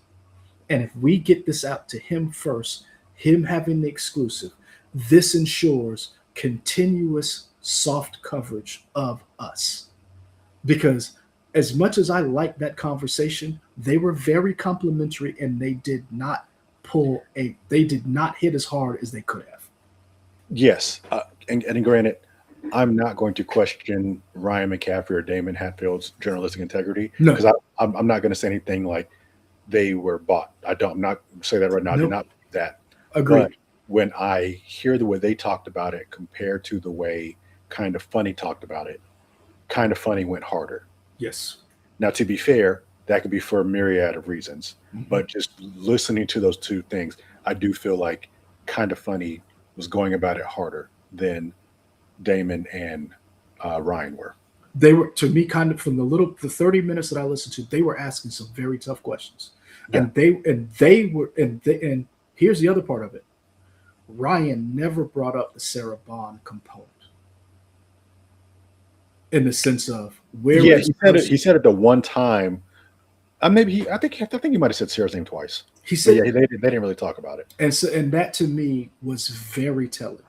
And if we get this out to him first, him having the exclusive, this ensures continuous soft coverage of us. Because as much as I liked that conversation, they were very complimentary and they did not hit as hard as they could have. Yes, and granted, I'm not going to question Ryan McCaffrey or Damon Hatfield's journalistic integrity No, because I'm not going to say anything like they were bought. I don't. I'm not say that right now. I do nope, not believe that. But agreed. when I hear the way they talked about it compared to the way Kind of Funny talked about it, Kind of Funny went harder. Yes. Now, to be fair, that could be for a myriad of reasons. Mhm. But just listening to those two things, I do feel like Kind of Funny was going about it harder than Damon and Ryan were. They were, to me, kind of, from the 30 minutes that I listened to, they were asking some very tough questions. Yeah, And here's the other part of it. Ryan never brought up the Sarah Bond component in the sense of where yeah. this He person, said it the one time. Maybe he. I think he might have said Sarah's name twice. he But said, yeah, they didn't really talk about it. and that to me was very telling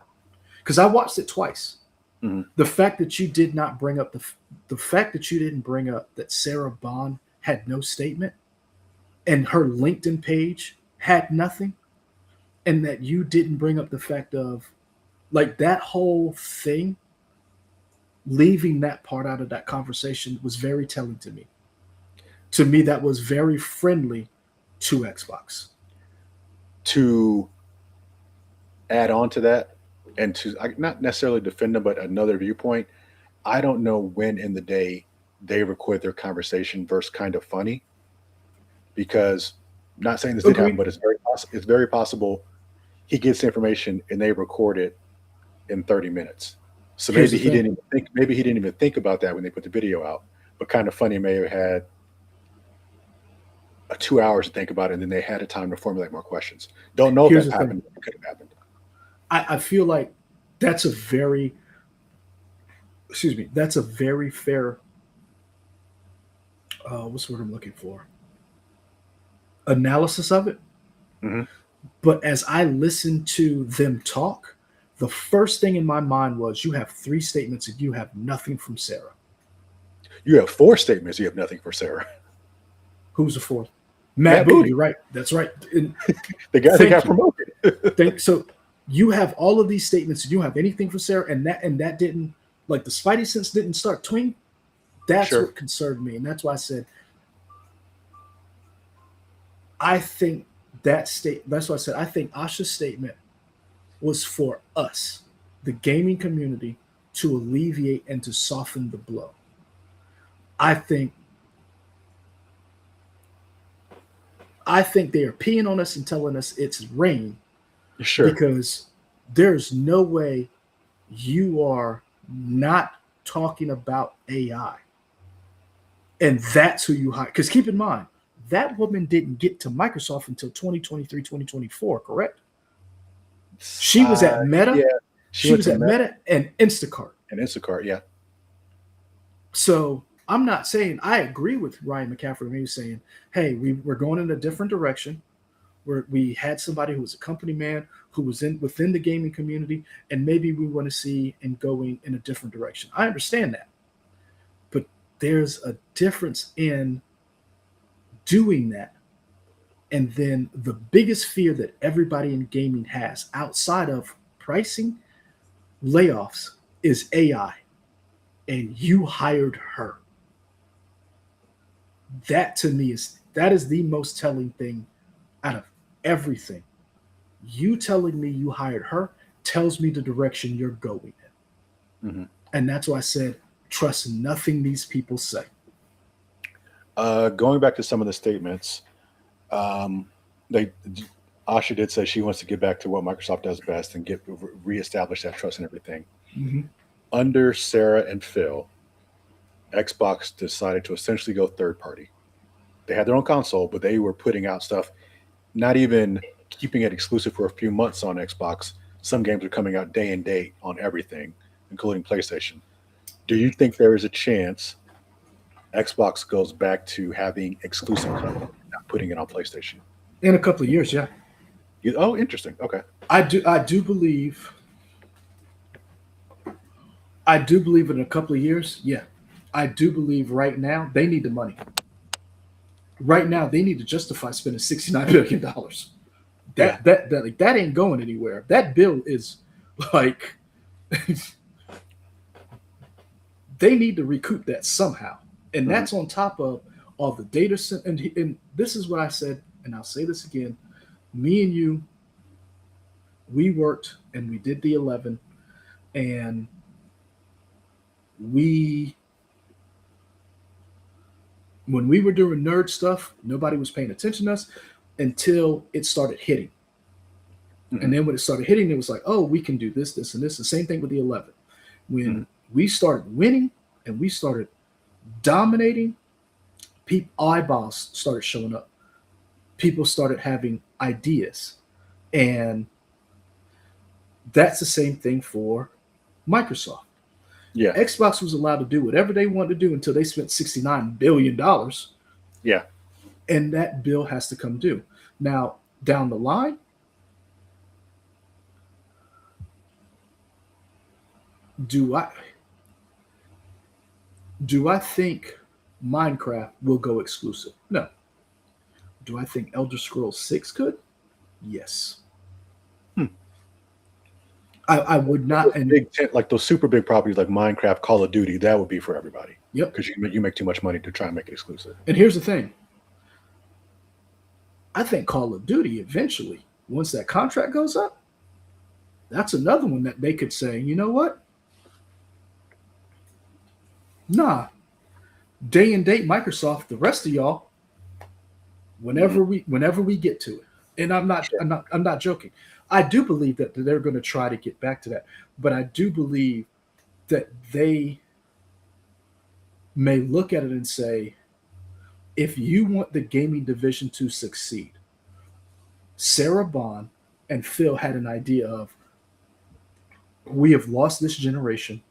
because I watched it twice. Hmm. The fact that you did not bring up the fact that you didn't bring up that Sarah Bond had no statement and her LinkedIn page had nothing, and that you didn't bring up the fact of like that whole thing, leaving that part out of that conversation was very telling to me. To me, that was very friendly to Xbox. To add on to that, and not necessarily defend them, but another viewpoint. I don't know when in the day they record their conversation versus Kind of Funny because not saying this did happen, Agreed. but it's very possible he gets the information and they record it in 30 minutes. So Here's the thing. maybe he didn't even think about that when they put the video out. But Kind of Funny may have had 2 hours to think about it, and then they had a time to formulate more questions. Don't know if Here's that the thing. happened. It could have happened. I feel like that's a very, excuse me, that's a very fair, what's the word I'm looking for? Analysis of it. Hmm. But as I listened to them talk, the first thing in my mind was you have three statements and you have nothing from Sarah. You have four statements. You have nothing for Sarah. Who's the fourth? Matt Matt Booty, Booty, right? That's right. And the guy that got thank you. promoted. So you have all of these statements. And you don't have anything for Sarah, and that didn't, like, the Spidey sense didn't start twing. That's Sure. what concerned me, and that's why I said I think That's why I said I think Asha's statement was for us, the gaming community, to alleviate and to soften the blow. I think I think they are peeing on us and telling us it's rain Sure. because there's no way you are not talking about AI. And that's who you hire. Because keep in mind, that woman didn't get to Microsoft until 2023, 2024, correct? She was Uh, at yeah, Meta. she She went was to at Meta Meta and Instacart. and Instacart. Yeah, So I'm not saying I agree with Ryan McCaffrey. Maybe saying, hey, we're going in a different direction. Where we had somebody who was a company man who was within the gaming community, and maybe we want to see and going in a different direction. I understand that. But there's a difference in doing that. And then the biggest fear that everybody in gaming has outside of pricing, layoffs, is AI. And you hired her. That to me is the most telling thing out of everything. You telling me you hired her tells me the direction you're going in. hmm And that's why I said, trust nothing these people say. Going back to some of the statements, um, they Asha did say she wants to get back to what Microsoft does best and get reestablish that trust and everything. Mm-hmm. Under Sarah and Phil, Xbox decided to essentially go third party. They had their own console, but they were putting out stuff, not even keeping it exclusive for a few months on Xbox. Some games are coming out day and date on everything, including PlayStation. Do you think there is a chance Xbox goes back to having exclusive content, not putting it on PlayStation? In a couple of years, yeah. Oh, interesting. Okay. I do believe. I do believe in a couple of years, yeah. I do believe right now they need the money. Right now they need to justify spending $69 billion. Yeah. That ain't going anywhere. That bill is like they need to recoup that somehow, and Hmm. that's on top of all the data center. And this is what I said, and I'll say this again. Me and you, we worked and we did the 11, and we when we were doing nerd stuff, nobody was paying attention to us until it started hitting. Hmm. And then when it started hitting, it was like, oh, we can do this, this, and this. The same thing with the 11. Hmm. When we started winning and we started dominating, people eyeballs started showing up. People started having ideas, and that's the same thing for Microsoft. Yeah. Xbox was allowed to do whatever they wanted to do until they spent $69 billion, Yeah. and that bill has to come due. Now, down the line, do I do I think Minecraft will go exclusive? No. Do I think Elder Scrolls 6 could? Yes. Hmm. I would not. Those And big like those super big properties like Minecraft, Call of Duty, that would be for everybody yep. because you make too much money to try and make it exclusive. And here's the thing. I think Call of Duty eventually, once that contract goes up, that's another one that they could say, you know what? Nah, day and date Microsoft, the rest of y'all, Hmm. whenever we get to it. And I'm not joking. I do believe that they're going to try to get back to that, but I do believe that they may look at it and say, if you want the gaming division to succeed, Sarah Bond and Phil had an idea of, we have lost this generation.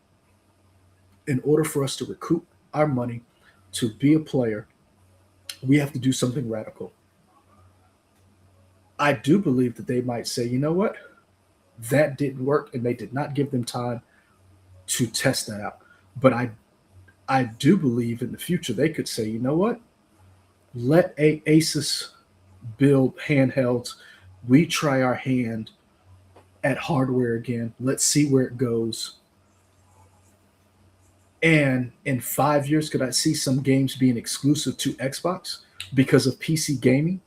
In order for us to recoup our money to be a player, we have to do something radical. I do believe that they might say, you know what, that didn't work, and they did not give them time to test that out. But I do believe in the future they could say, you know what, let Asus build handhelds. We try our hand at hardware again. Let's see where it goes. And in 5 years, could I see some games being exclusive to Xbox because of PC gaming?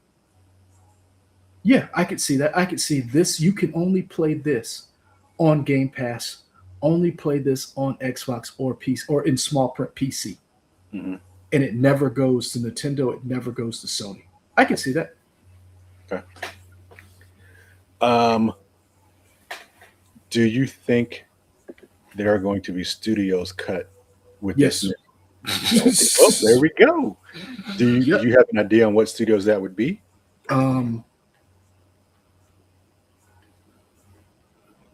Yeah, I could see that. I could see this. You can only play this on Game Pass, only play this on Xbox or PC or in small print PC. Hmm. And it never goes to Nintendo, it never goes to Sony. I can see that. Okay. Um, do you think there are going to be studios cut with this? Yes. Okay. Well, there we go. Do Yep. you have an idea on what studios that would be? Um,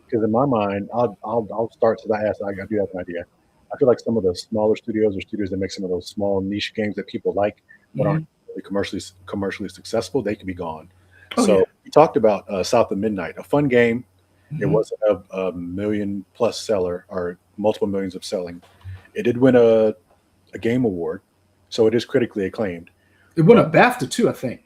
Because in my mind, I'll start since I asked. I do have an idea. I feel like some of the smaller studios or studios that make some of those small niche games that people like but aren't mhm. really commercially successful, they can be gone. Oh, yeah. So we talked about South of Midnight, a fun game. It Mhm. wasn't a million plus seller or multiple millions of selling. It did win a game award, so it is critically acclaimed. It won a But BAFTA too, I think.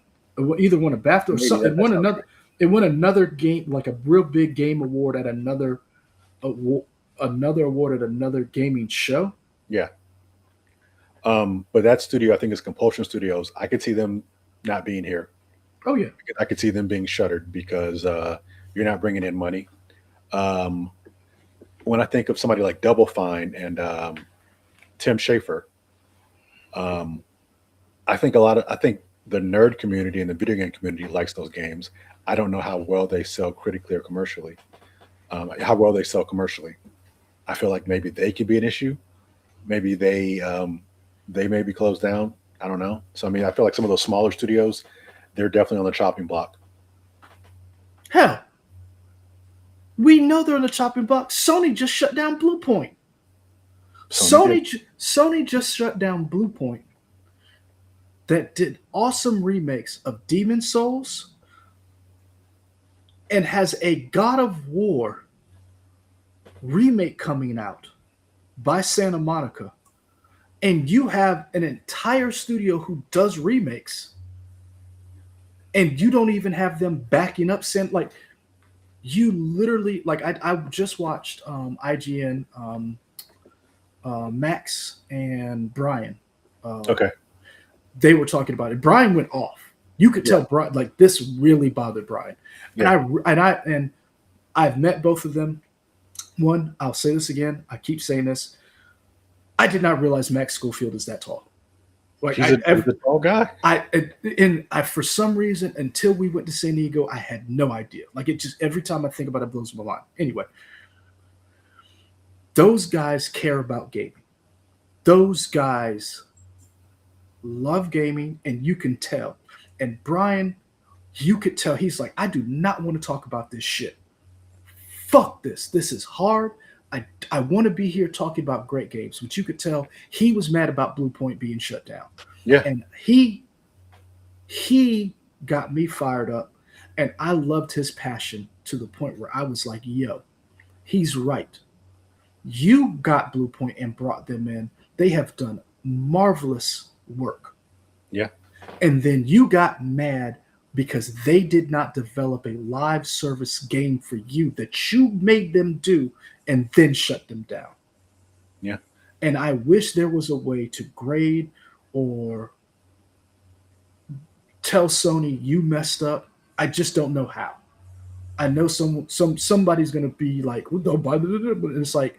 Either won a BAFTA or maybe something. that sounds right. It won another game, like a real big game award at awa- another award at another gaming show. Yeah. But that studio, I think, is Compulsion Studios. I could see them not being here. Oh yeah. I could see them being shuttered because you're not bringing in money. Um, when I think of somebody like Double Fine and Tim Schafer, um, I think the nerd community and the video game community likes those games. I don't know how well they sell critically or commercially. How well they sell commercially. I feel like maybe they could be an issue. Maybe they may be closed down. I don't know. So I mean, I feel like some of those smaller studios, they're definitely on the chopping block. Hell, we know they're on the chopping block. Sony just shut down Blue Point. Sony did. Sony just shut down Blue Point that did awesome remakes of Demon Souls and has a God of War remake coming out by Santa Monica. And you have an entire studio who does remakes, and you don't even have them backing up. Like, you literally, like, I just watched IGN, Max and Brian. Okay. They were talking about it. Brian went off. You could tell Brian, like, this really bothered Brian. Yeah. And I've met both of them. One, I'll say this again. I keep saying this. I did not realize Max Schofield is that tall. Like, he's a tall guy. I for some reason, until we went to San Diego, I had no idea. Like, it just, every time I think about it, it blows my mind. Anyway, those guys care about gaming. Those guys love gaming, and you can tell. And Brian, you could tell he's like, I do not want to talk about this shit. Fuck this. This is hard. I want to be here talking about great games, but you could tell he was mad about Blue Point being shut down. Yeah. And he got me fired up, and I loved his passion to the point where I was like, yo, he's right. You got Blue Point and brought them in. They have done marvelous work. Yeah. And then you got mad because they did not develop a live service game for you that you made them do and then shut them down. Yeah. And I wish there was a way to grade or tell Sony you messed up. I just don't know how. I know somebody's gonna be like, well, don't buy it, but it's like,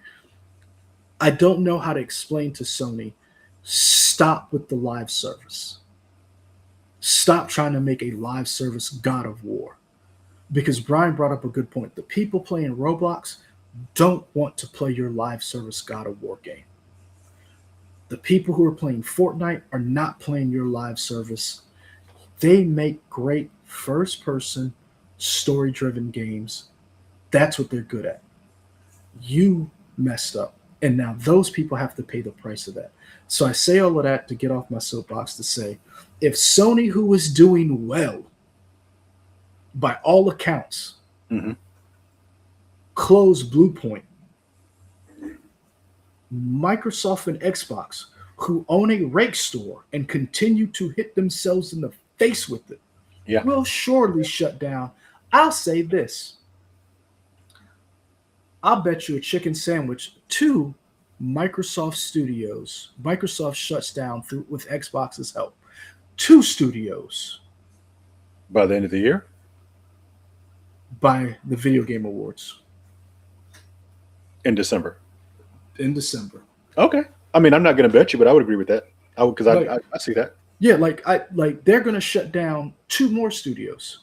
I don't know how to explain to Sony, stop with the live service. Stop trying to make a live service God of War. Because Brian brought up a good point. The people playing Roblox don't want to play your live service God of War game. The people who are playing Fortnite are not playing your live service. They make great first-person, story-driven games. That's what they're good at. You messed up. And now those people have to pay the price of that. So I say all of that to get off my soapbox to say, if Sony, who was doing well, by all accounts, close Blue Point, Microsoft and Xbox, who own a rake store and continue to hit themselves in the face with it, will surely shut down. I'll say this. I'll bet you a chicken sandwich to Microsoft Studios. Microsoft shuts down with Xbox's help. 2 studios. By the end of the year? By the Video Game Awards. In December. Okay. I mean, I'm not going to bet you, but I would agree with that. Because I see that. Yeah, like they're going to shut down 2 more studios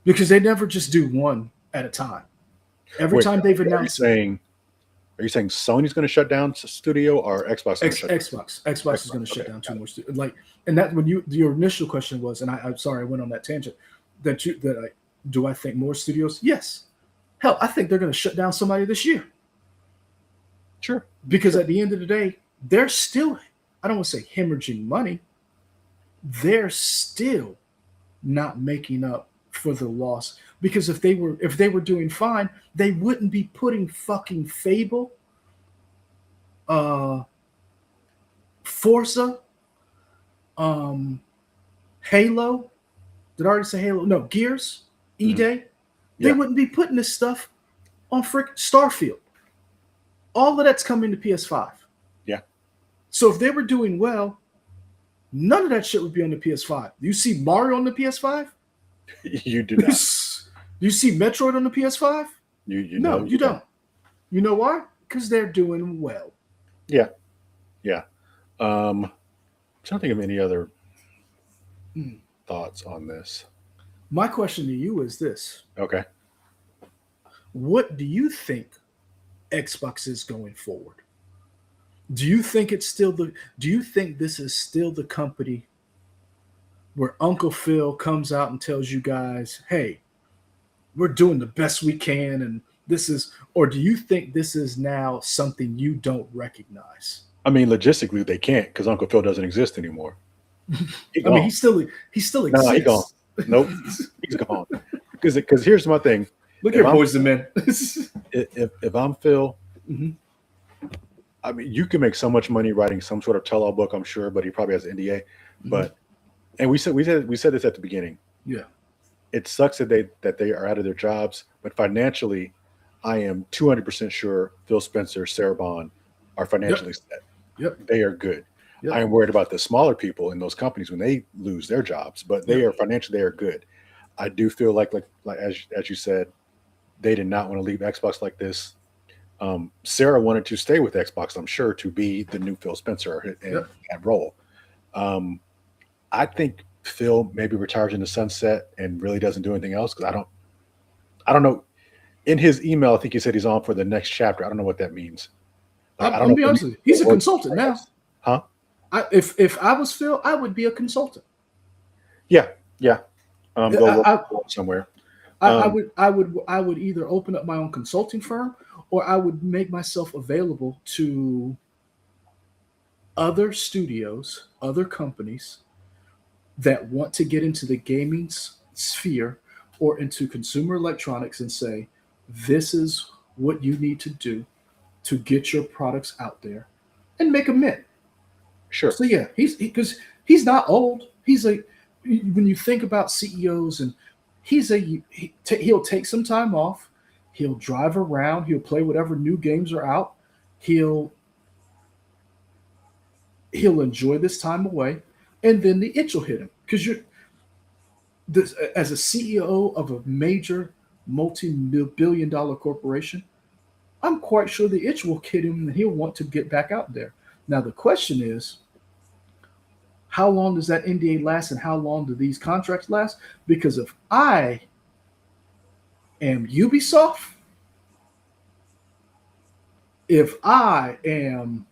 because they never just do one at a time. Every time they've announced. Are you saying Sony's going to shut down studio or Xbox? Xbox is going to shut down 2 more studios. Like, and that when your initial question was, and I'm sorry I went on that tangent. Do I think more studios? Yes. Hell, I think they're going to shut down somebody this year. Sure. Because at the end of the day, they're still, I don't want to say hemorrhaging money. They're still not making up for the loss. Because if they were doing fine, they wouldn't be putting fucking Fable, Forza, Halo. Did I already say Halo? No, Gears, E-Day. They wouldn't be putting this stuff on frick Starfield. All of that's coming to PS5. Yeah. So if they were doing well, none of that shit would be on the PS5. You see Mario on the PS5? You do not. You see Metroid on the PS5? You don't. You know why? Because they're doing well. Yeah. I'm trying to think of any other Mm. thoughts on this? My question to you is this: Okay. what do you think Xbox is going forward? Do you think it's still the? Do you think this is still the company where Uncle Phil comes out and tells you guys, "Hey, we're doing the best we can," and this is, or do you think this is now something you don't recognize? I mean, logistically, they can't because Uncle Phil doesn't exist anymore. He I mean, gone. he still No, he gone. exists. Nope, he's gone. Because here's my thing: Look if here, I'm boys and men. if I'm Phil, Mhm. I mean, you can make so much money writing some sort of tell-all book, I'm sure, but he probably has an NDA. Mhm. But and we said this at the beginning. Yeah. It sucks that they are out of their jobs, but financially, I am 200% sure Phil Spencer, Sarah Bond are Yep. financially set. Yep. They are good. I Yep. am worried about the smaller people in those companies when they lose their jobs, but they Yep. are financially they are good. I do feel like as you said, they did not want to leave Xbox like this. Sarah wanted to stay with Xbox, I'm sure, to be the new Phil Spencer in Yep. that role. Um, I think Phil maybe retires in the sunset and really doesn't do anything else because I don't know. In his email, I think he said he's on for the next chapter. I don't know what that means. Like I'm, I I'm don't gonna know if be it honest means with you. he'll He's a work consultant somewhere now. else. Huh? If I was Phil, I would be a consultant. Yeah, yeah. Go I, work I, somewhere. I Um, would I would either open up my own consulting firm, or I would make myself available to other studios, other companies that want to get into the gaming sphere or into consumer electronics and say, this is what you need to do to get your products out there and make a mint. sure. So yeah, because he's not old. He's a when you think about CEOs, and he'll take some time off. He'll drive around. He'll play whatever new games are out. He'll he'll enjoy this time away, and then the itch will hit him because you're this, as a CEO of a major multi-billion-dollar corporation. I'm quite sure the itch will hit him, and he'll want to get back out there. Now the question is, how long does that NDA last, and how long do these contracts last? Because if I am Ubisoft, if I am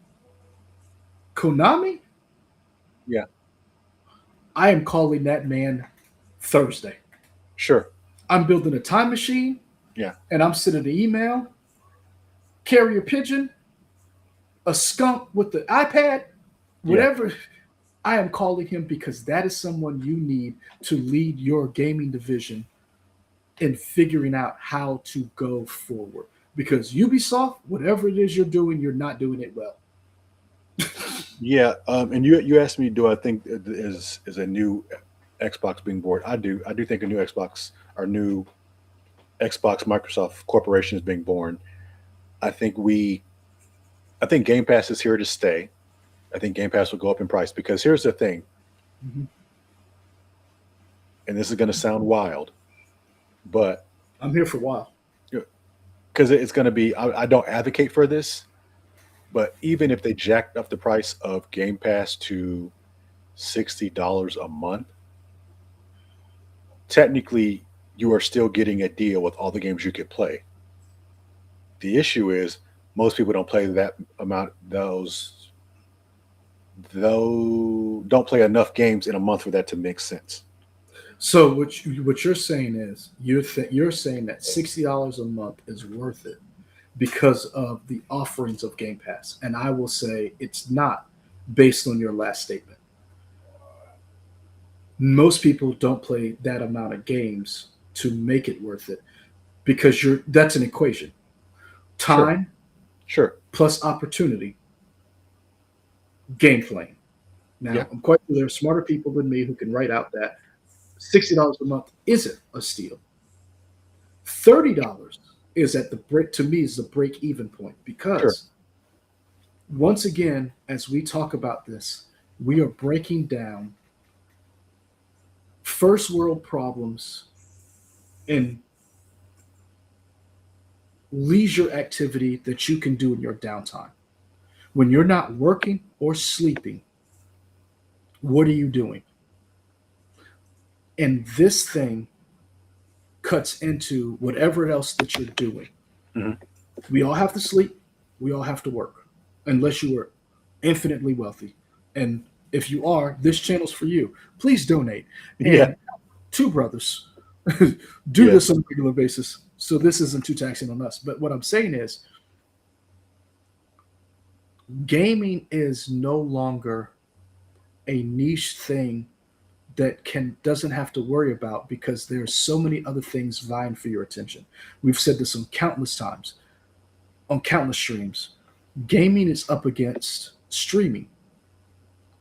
Konami, Yeah, I am calling that man Thursday. sure. I'm building a time machine, Yeah, and I'm sending an email, carrier pigeon, a skunk with the iPad, yeah, whatever. I am calling him because that is someone you need to lead your gaming division in figuring out how to go forward. Because Ubisoft, whatever it is you're doing, you're not doing it well. yeah. And you asked me, do I think is a new Xbox being born? I do think a new Xbox or new Xbox Microsoft corporation is being born. I think we I think Game Pass is here to stay. I think Game Pass will go up in price because here's the thing, Mhm. and this is going to sound wild, but I'm here for a while. because it's going to be, I don't advocate for this, but even if they jacked up the price of Game Pass to $60 a month, technically you are still getting a deal with all the games you could play. The issue is most people don't play that amount, though don't play enough games in a month for that to make sense. So what you're saying is you're saying that $60 a month is worth it because of the offerings of Game Pass, and I will say it's not based on your last statement. Most people don't play that amount of games to make it worth it because you're that's an equation. Sure, Time sure, plus opportunity, game playing. yeah, Now, I'm quite sure there are smarter people than me who can write out that $60 a month isn't a steal. $30 is at the break to me is the break even point sure, because once again, as we talk about this, we are breaking down first world problems in leisure activity that you can do in your downtime. When you're not working or sleeping, what are you doing? And this thing cuts into whatever else that you're doing. Mhm. We all have to sleep. We all have to work, unless you are infinitely wealthy. And if you are, this channel's for you. Please donate. Yeah. And two brothers do Yeah. this on a regular basis. So this isn't too taxing on us. But what I'm saying is, gaming is no longer a niche thing that can doesn't have to worry about because there's so many other things vying for your attention. We've said this on countless times, on countless streams. Gaming is up against streaming.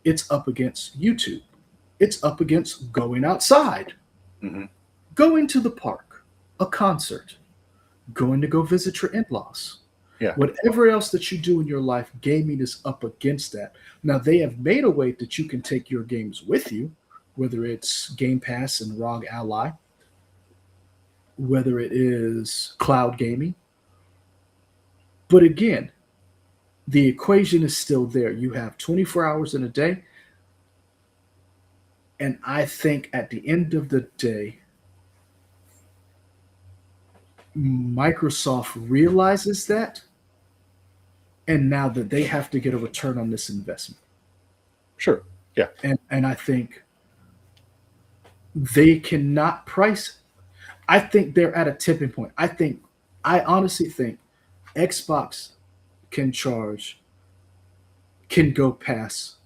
It's up against YouTube. It's up against going outside, Hmm. going to the park, a concert, going to go visit your in-laws. Yeah. Whatever else that you do in your life, gaming is up against that. Now they have made a way that you can take your games with you, whether it's Game Pass and ROG Ally, whether it is cloud gaming. But again, the equation is still there. You have 24 hours in a day. And I think at the end of the day, Microsoft realizes that. And now that they have to get a return on this investment. Sure. Yeah. And I think they cannot price. I think they're at a tipping point. I honestly think Xbox can charge, can go past,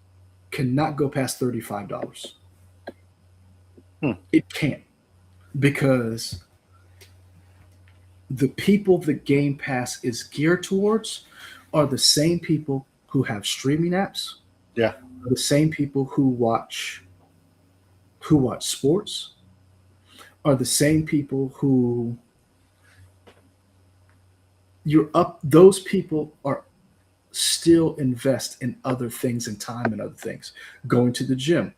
cannot go past $35. Hmm. It can't because the people the Game Pass is geared towards are the same people who have streaming apps, Yeah. the same people who watch sports, are the same people who you're up those people are still invest in other things and time and other things. Going to the gym.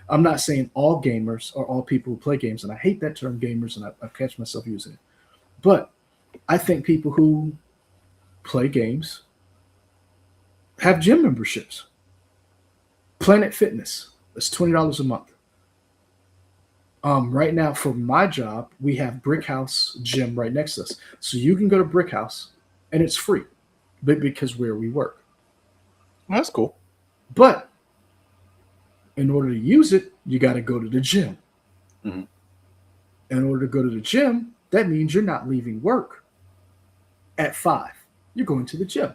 I'm not saying all gamers or all people who play games, and I hate that term gamers, and I catch myself using it. But I think people who play games have gym memberships. Planet Fitness, it's $20 a month. Right now, for my job, we have Brick House Gym right next to us. So you can go to Brick House and it's free, but because where we work. Well, that's cool. But in order to use it, you got to go to the gym. Hmm. In order to go to the gym, that means you're not leaving work at 5. You're going to the gym.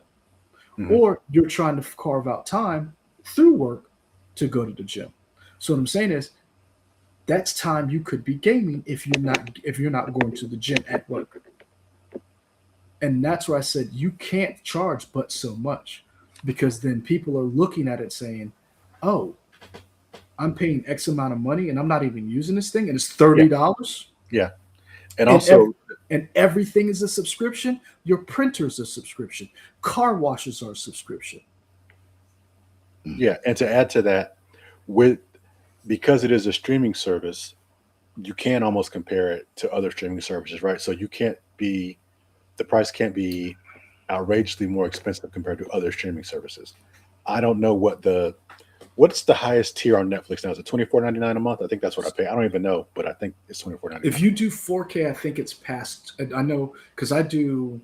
Hmm. Or you're trying to carve out time through work to go to the gym. So what I'm saying is that's time you could be gaming if you're not going to the gym at work. And that's where I said you can't charge but so much because then people are looking at it saying, "Oh, I'm paying X amount of money and I'm not even using this thing and it's Yeah. $30." Yeah. And And ev- also, and everything is a subscription. Your printer's a subscription. Car washes are a subscription. yeah. And to add to that, with because it is a streaming service, you can almost compare it to other streaming services, right? So you can't be the price can't be outrageously more expensive compared to other streaming services. I don't know what's the highest tier on Netflix now? Is it 24.99 a month? I think that's what I pay. I don't even know, but I think it's 24.99. If you do 4K, I think it's past. I know because I do.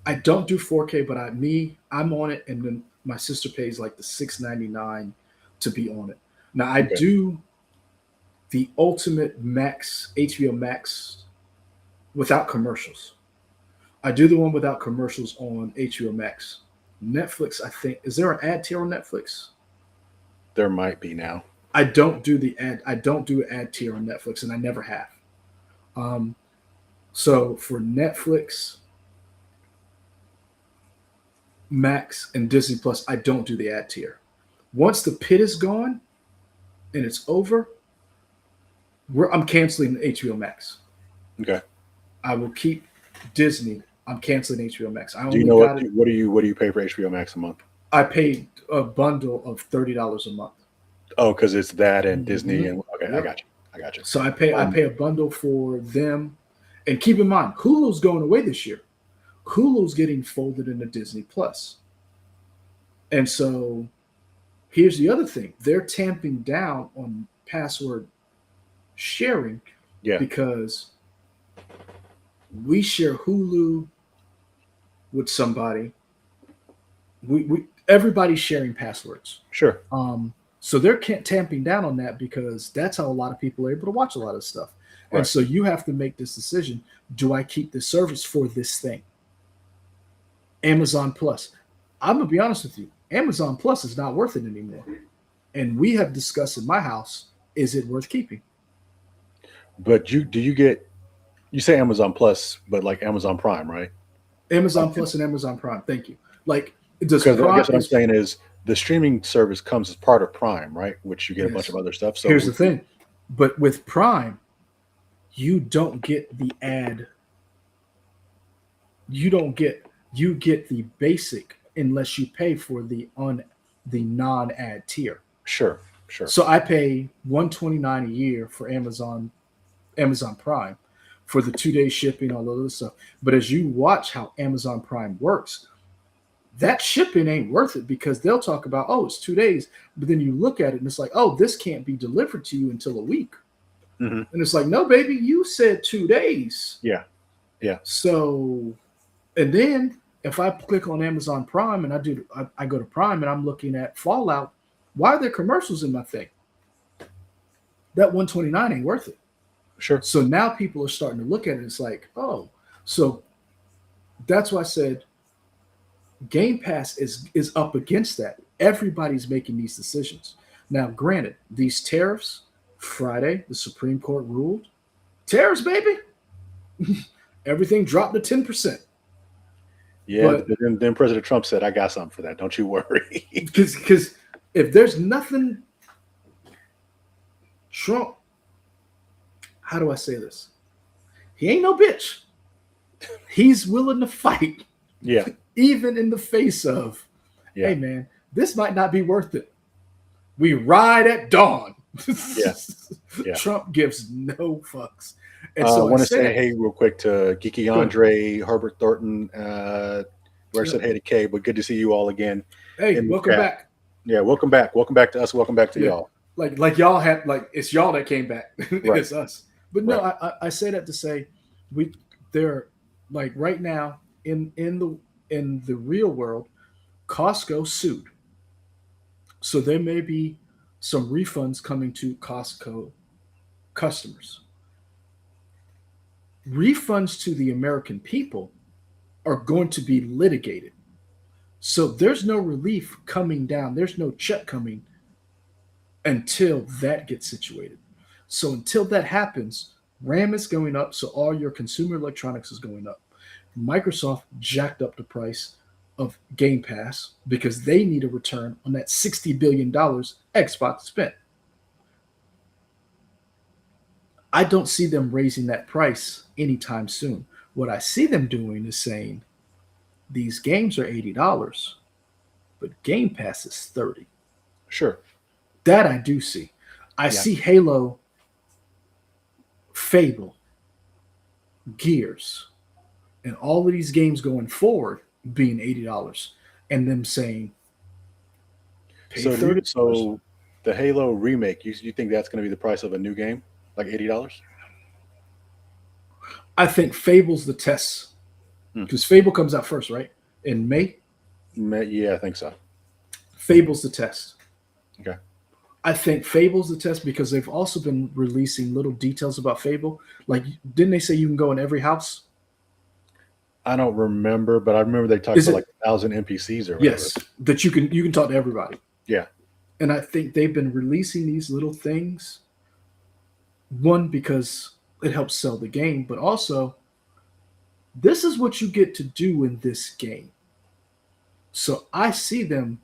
I don't do 4K, but I'm on it, and then my sister pays like the $6.99 to be on it. Now I Okay. do the Ultimate Max HBO Max without commercials. I do the one without commercials on HBO Max. Netflix, I think, is there an ad tier on Netflix? There might be now. I don't do the ad. I don't do ad tier on Netflix, and I never have. Um, so for Netflix, Max, and Disney Plus, I don't do the ad tier. Once the pit is gone and it's over, I'm canceling HBO Max. Okay. I will keep Disney. I'm canceling HBO Max. I Do you only know got it. what do you pay for HBO Max a month? I paid a bundle of $30 a month. Oh, because it's that and Disney Mm-hmm. and okay, I Yep. got you. I got you. So I Um, pay a bundle for them. And keep in mind, Hulu's going away this year. Hulu's getting folded into Disney Plus. And so here's the other thing. They're tamping down on password sharing Yeah. because we share Hulu with somebody. We everybody's sharing passwords. Sure. So they're tamping down on that because that's how a lot of people are able to watch a lot of stuff. And Right. so you have to make this decision: do I keep this service for this thing? Amazon Plus. I'm gonna be honest with you. Amazon Plus is not worth it anymore. And we have discussed in my house: is it worth keeping? But you say Amazon Plus, but like Amazon Prime, right? Like, Amazon Plus and Amazon Prime. Thank you. Like, does because I Prime guess what I'm is saying is the streaming service comes as part of Prime, right? Which you get a bunch of yes. other stuff. So Here's the thing, but with Prime, you don't get the ad. You don't get you get the basic unless you pay for the non-ad tier. sure, sure, So I pay $129 a year for Amazon Prime for the 2 day shipping, all of this stuff. But as you watch how Amazon Prime works, that shipping ain't worth it because they'll talk about, oh, it's 2 days. But then you look at it and it's like, oh, this can't be delivered to you until a week. hmm And it's like, no, baby, you said 2 days. yeah, yeah, So, and then if I click on Amazon Prime and I go to Prime and I'm looking at Fallout, why are there commercials in my thing? That 129 ain't worth it. sure, So now people are starting to look at it. It's like, oh, so that's why I said Game Pass is up against that. Everybody's making these decisions. Now, granted, these tariffs, Friday, the Supreme Court ruled, tariffs, baby, everything dropped to 10%. yeah. But Then President Trump said, "I got something for that. Don't you worry." because if there's nothing, Trump, how do I say this? He ain't no bitch. He's willing to fight, yeah, even in the face of, yeah, hey man, this might not be worth it. We ride at dawn. yeah, yeah. Trump gives no fucks. And I so I want to say say that. hey real quick to Geeky Go ahead. Andre, Herbert Thornton, where I said Yep. hey to Kay, but good to see you all again Hey, in the welcome chat. back. Yeah, welcome back. Welcome back to us. Welcome back to Yeah. y'all. Like y'all had like it's y'all that came back. Right, It's us. But no, right. I say that to say we they're like right now in the real world, Costco sued. So there may be some refunds coming to Costco customers. Refunds to the American people are going to be litigated. So there's no relief coming down. There's no check coming until that gets situated. So until that happens, RAM is going up. So all your consumer electronics is going up. Microsoft jacked up the price of Game Pass because they need a return on that $60 billion Xbox spent. I don't see them raising that price anytime soon. What I see them doing is saying these games are $80, but Game Pass is 30. Sure. That I do see. I Yeah. see Halo, Fable, Gears, and all of these games going forward being $80 and them saying pay So $30. so the Halo remake, you think that's going to be the price of a new game, like $80? I think Fable's the test Hmm. because Fable comes out first, right? In May. Yeah, I think so. Fable's the test. Okay. I think Fable's the test because they've also been releasing little details about Fable. Like, didn't they say you can go in every house? I don't remember, but I remember they talked Is about it like 1,000 NPCs or whatever. yes that you can talk to everybody? Yeah, And I think they've been releasing these little things. One because it helps sell the game, but also this is what you get to do in this game. So I see them.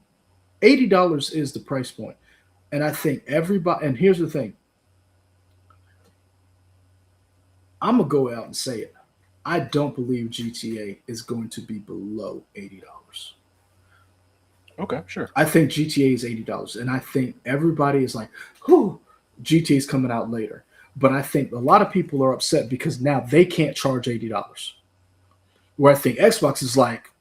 $80 is the price point, and I think everybody. And here's the thing: I'm gonna go out and say it. I don't believe GTA is going to be below $80. okay, sure. I think GTA is $80, and I think everybody is like, "Who? GTA is coming out later." But I think a lot of people are upset because now they can't charge $80. Where I think Xbox is like,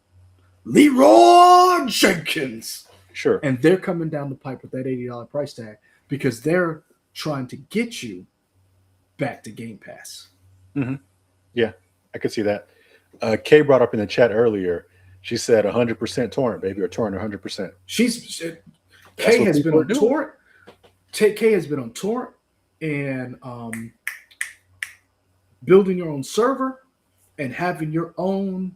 Leroy Jenkins, Sure. and they're coming down the pipe with that $80 price tag because they're trying to get you back to Game Pass. Hmm. Yeah, I could see that. Kay brought up in the chat earlier. She said 100% torrent, baby, or torrent 100%. She's That's Kay what has been people are on doing. torrent. Kay has been on torrent and building your own server and having your own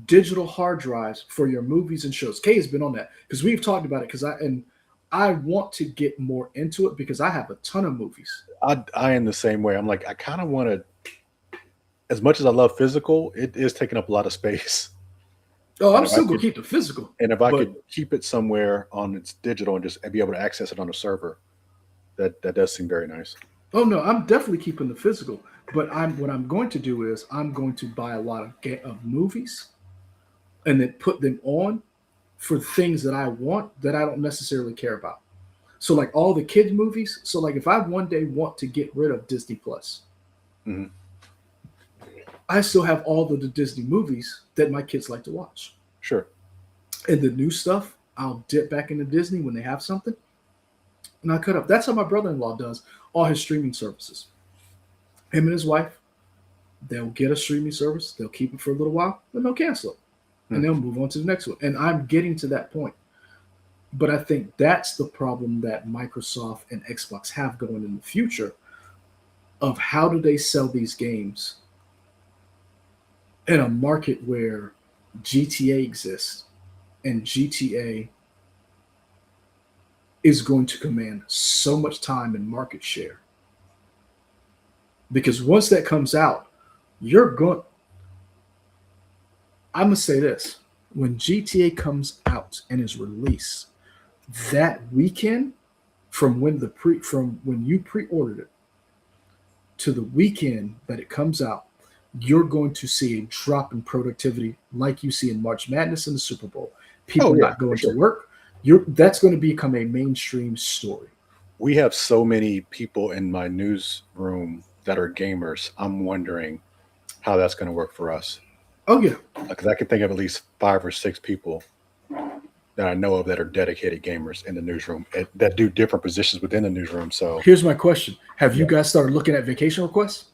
digital hard drives for your movies and shows. Kay has been on that because we've talked about it. I want to get more into it because I have a ton of movies. I am the same way. I'm like, I kind of want to, as much as I love physical, it is taking up a lot of space. Oh, And I'm if I still gonna could, keep the physical, and if I but could keep it somewhere on its digital and just be able to access it on a server, that does seem very nice. oh no, I'm definitely keeping the physical. But what I'm going to do is I'm going to buy a lot of movies and then put them on for things that I want that I don't necessarily care about. So like all the kids movies. So like if I one day want to get rid of Disney Plus, Hmm. I still have all of the Disney movies that my kids like to watch. Sure. And the new stuff, I'll dip back into Disney when they have something and I cut up. That's how my brother-in-law does all his streaming services. Him and his wife, they'll get a streaming service, they'll keep it for a little while, then they'll cancel it. Hmm. And they'll move on to the next one. And I'm getting to that point. But I think that's the problem that Microsoft and Xbox have going in the future of how do they sell these games in a market where GTA exists and GTA is going to command so much time and market share. Because once that comes out, you're going. I'm gonna say this: when GTA comes out and is released, that weekend from when you pre-ordered it to the weekend that it comes out, you're going to see a drop in productivity like you see in March Madness and the Super Bowl. Oh People yeah, not for going to sure. work. That's going to become a mainstream story. We have so many people in my newsroom that are gamers. I'm wondering how that's going to work for us. Oh yeah. Because I can think of at least 5 or 6 people that I know of that are dedicated gamers in the newsroom that do different positions within the newsroom. So Here's my question: have you yeah, guys started looking at vacation requests?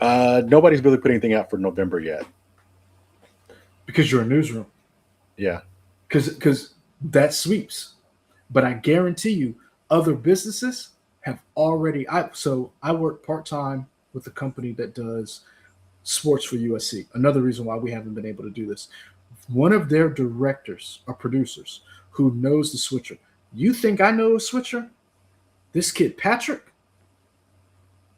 nobody's really put anything out for November yet. Because you're a newsroom. Yeah. Because that sweeps. But I guarantee you, other businesses have already. I work part time with a company that does sports for USC. Another reason why we haven't been able to do this. One of their directors or producers who knows the switcher. You think I know a switcher? This kid Patrick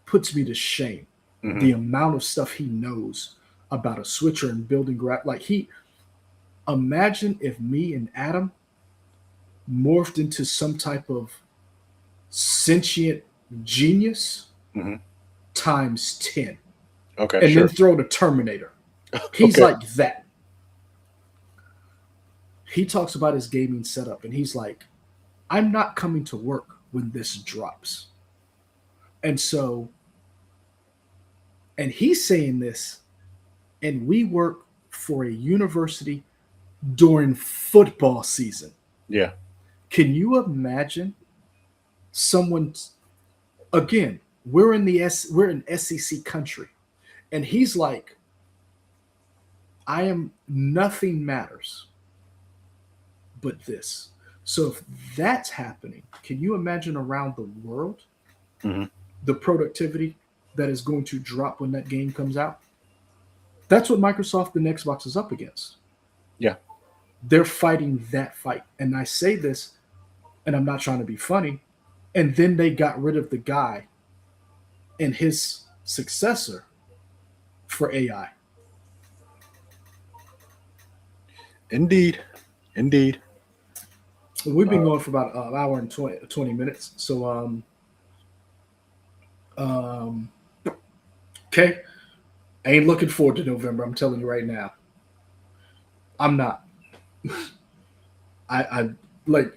puts me to shame. Hmm. The amount of stuff he knows about a switcher and building like he imagine if me and Adam morphed into some type of sentient genius Hmm. times 10 Okay. and then Sure. throw the Terminator. He's Okay. like that. He talks about his gaming setup and he's like, I'm not coming to work when this drops. And so, and he's saying this, and we work for a university during football season. Yeah. Can you imagine someone again, we're in SEC country and he's like I am nothing matters but this. So if that's happening, can you imagine around the world Hmm. the productivity that is going to drop when that game comes out? That's what Microsoft and Xbox is up against. Yeah. They're fighting that fight. And I say this, and I'm not trying to be funny. And then they got rid of the guy and his successor for AI. Indeed. Indeed. We've been Uh, going for about an hour and 20 minutes. So, um, okay. I ain't looking forward to November. I'm telling you right now. I'm not. I like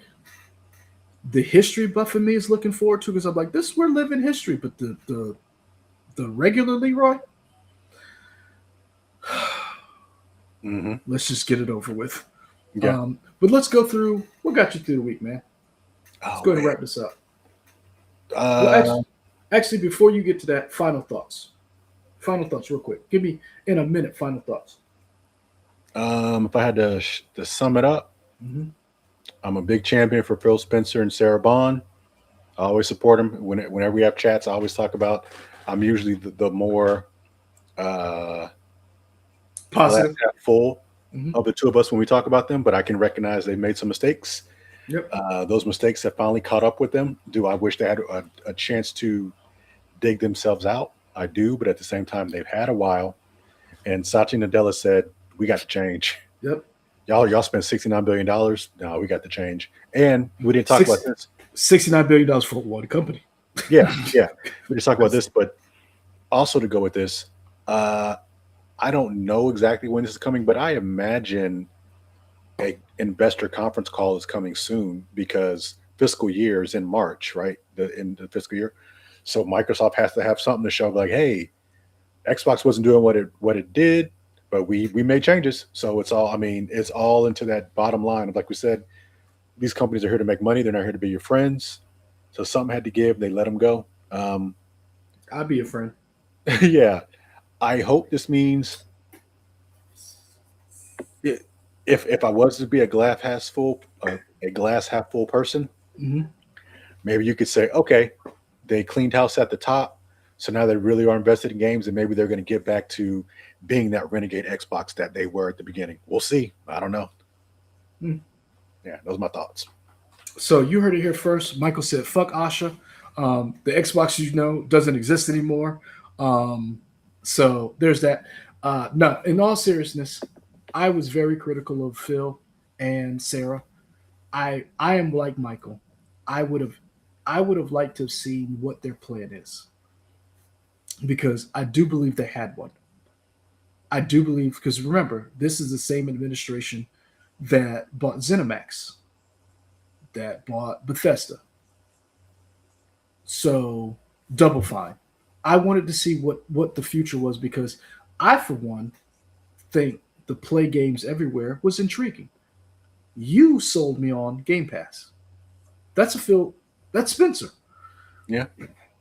the history buff in me is looking forward to because I'm like, this we're living history, but the regular Leroy, hmm. let's just get it over with. Yeah. But let's go through what got you through the week, man. Let's Oh go ahead and man. wrap this up. Well, Uh, actually, Actually, before you get to that, final thoughts. Final thoughts, real quick. Give me in a minute. Final thoughts. If I had to sum it up, Mm-hmm. I'm a big champion for Phil Spencer and Sarah Bond. I always support them. Whenever we have chats, I always talk about. I'm usually the more uh, glass Positive. half full Mm-hmm. of the two of us when we talk about them, but I can recognize they made some mistakes. Yep. Those mistakes have finally caught up with them. Do I wish they had a chance to dig themselves out? I do, but at the same time, they've had a while. And Satya Nadella said, "We got to change. Yep. Y'all spent $69 billion. No, we got to change." And we didn't talk about Six, this. $69 billion for one company. Yeah, yeah, we just talk about Crazy. this, but also to go with this, uh, I don't know exactly when this is coming, but I imagine a investor conference call is coming soon because fiscal year is in March, right? In the fiscal year, so Microsoft has to have something to show, like, hey, Xbox wasn't doing what it did, but we made changes. So it's all, I mean, it's all into that bottom line of, like we said, these companies are here to make money. They're not here to be your friends. So something had to give. They let them go. I'll be a friend. Yeah, I hope this means if I was to be a glass half full person, Mm-hmm. maybe you could say, okay, they cleaned house at the top, so now they really are invested in games, and maybe they're going to get back to being that renegade Xbox that they were at the beginning. We'll see. I don't know. Mm. Yeah, those are my thoughts. So you heard it here first. Michael said, "Fuck Asha. The Xbox doesn't exist anymore." Um, so there's that. No, in all seriousness, I was very critical of Phil and Sarah. I am like Michael. I would have I would have liked to have seen what their plan is because I do believe they had one. I do believe because remember, this is the same administration that bought ZeniMax, that bought Bethesda. So Double Fine. I wanted to see what the future was because I, for one, think the play games everywhere was intriguing. You sold me on Game Pass. That's a Phil. That's Spencer. Yeah,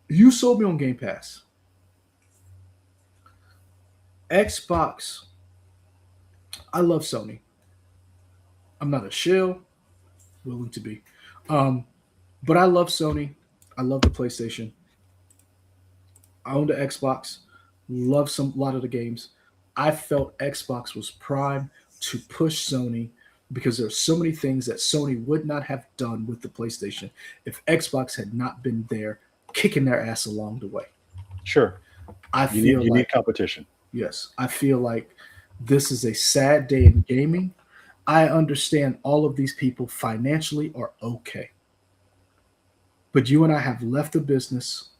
You sold me on Game Pass. Xbox. I love Sony. I'm not a shill, willing to be, um, but I love Sony. I love the PlayStation. I owned an Xbox. Love some a lot of the games. I felt Xbox was prime to push Sony because there are so many things that Sony would not have done with the PlayStation if Xbox had not been there kicking their ass along the way. sure. I You need feel you need like competition. yes, I feel like this is a sad day in gaming. I understand all of these people financially are okay, but you and I have left the business,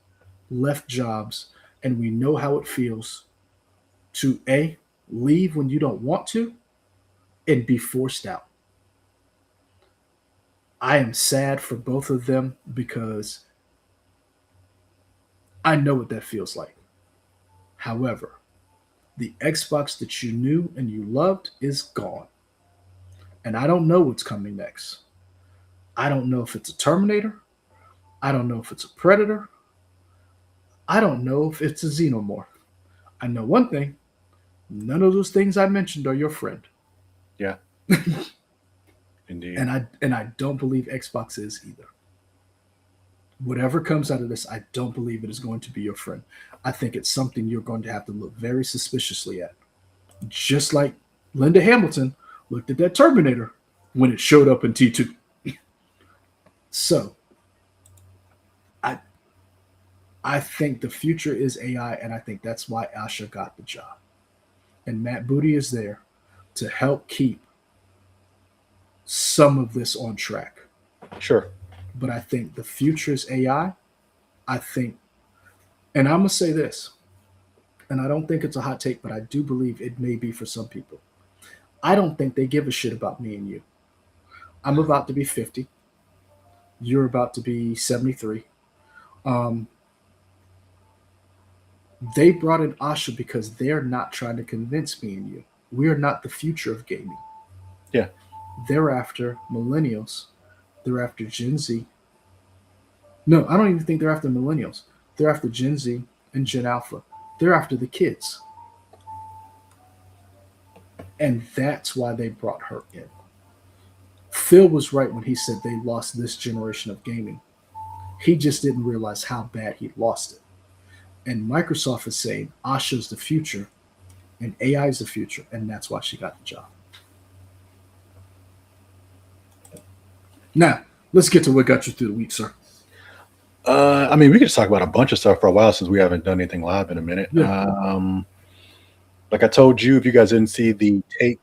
left jobs, and we know how it feels to A, leave when you don't want to, and be forced out. I am sad for both of them because I know what that feels like. However, the Xbox that you knew and you loved is gone. And I don't know what's coming next. I don't know if it's a Terminator. I don't know if it's a Predator. I don't know if it's a Xenomorph. I know one thing, none of those things I mentioned are your friend. Yeah, indeed. And I don't believe Xbox is either. Whatever comes out of this, I don't believe it is going to be your friend. I think it's something you're going to have to look very suspiciously at. Just like Linda Hamilton looked at that Terminator when it showed up in T2. So I I think the future is AI, and I think that's why Asha got the job. And Matt Booty is there to help keep some of this on track. Sure. But I think the future is AI. I think, and I'm gonna say this, and I don't think it's a hot take, but I do believe it may be for some people. I don't think they give a shit about me and you. I'm about to be 50. You're about to be 73. Um, they brought in Asha because they're not trying to convince me and you. We are not the future of gaming. Yeah. They're after millennials. They're after Gen Z. No, I don't even think they're after millennials. They're after Gen Z and Gen Alpha. They're after the kids. And that's why they brought her in. Phil was right when he said they lost this generation of gaming. He just didn't realize how bad he lost it. And Microsoft is saying Asha's the future and AI is the future, and that's why she got the job. Now, let's get to what got you through the week, sir. I mean, we could just talk about a bunch of stuff for a while since we haven't done anything live in a minute. Yeah. Like I told you, if you guys didn't see the tape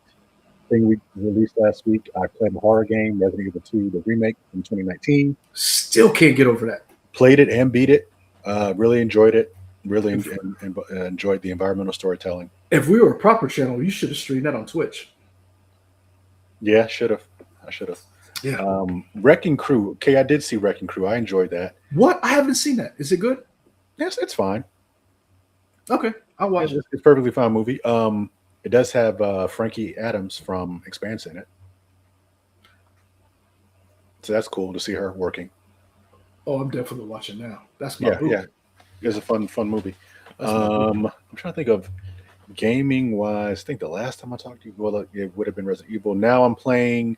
thing we released last week, I played the horror game Resident Evil 2, the remake from 2019. Still can't get over that. Played it and beat it. Really enjoyed it. Really enjoyed the environmental storytelling. If we were a proper channel, you should have streamed that on Twitch. Yeah, should have. I should have. Yeah. Wrecking Crew. Okay, I did see Wrecking Crew. I enjoyed that. What? I haven't seen that. Is it good? Yes, it's fine. Okay, I'll watch it. It's a perfectly fine movie. It does have Frankie Adams from Expanse in it, so that's cool to see her working. Oh, I'm definitely watching now. That's my Yeah. It's a fun movie. I'm trying to think of gaming wise. I think the last time I talked to you, well, it would have been Resident Evil. Now I'm playing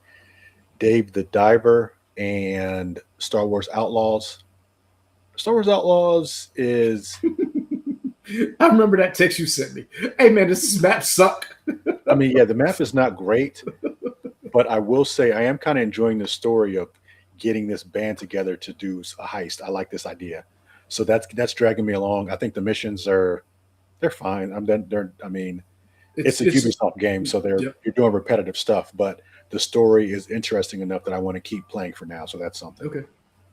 Dave the Diver and Star Wars Outlaws. Star Wars Outlaws is. I remember that text you sent me. Hey man, this map suck. I mean, yeah, the map is not great, but I will say I am kind of enjoying the story of getting this band together to do a heist. I like this idea, so that's dragging me along. I think the missions they're fine. It's a Ubisoft game, so you're doing repetitive stuff, but the story is interesting enough that I want to keep playing for now. So that's something. Okay.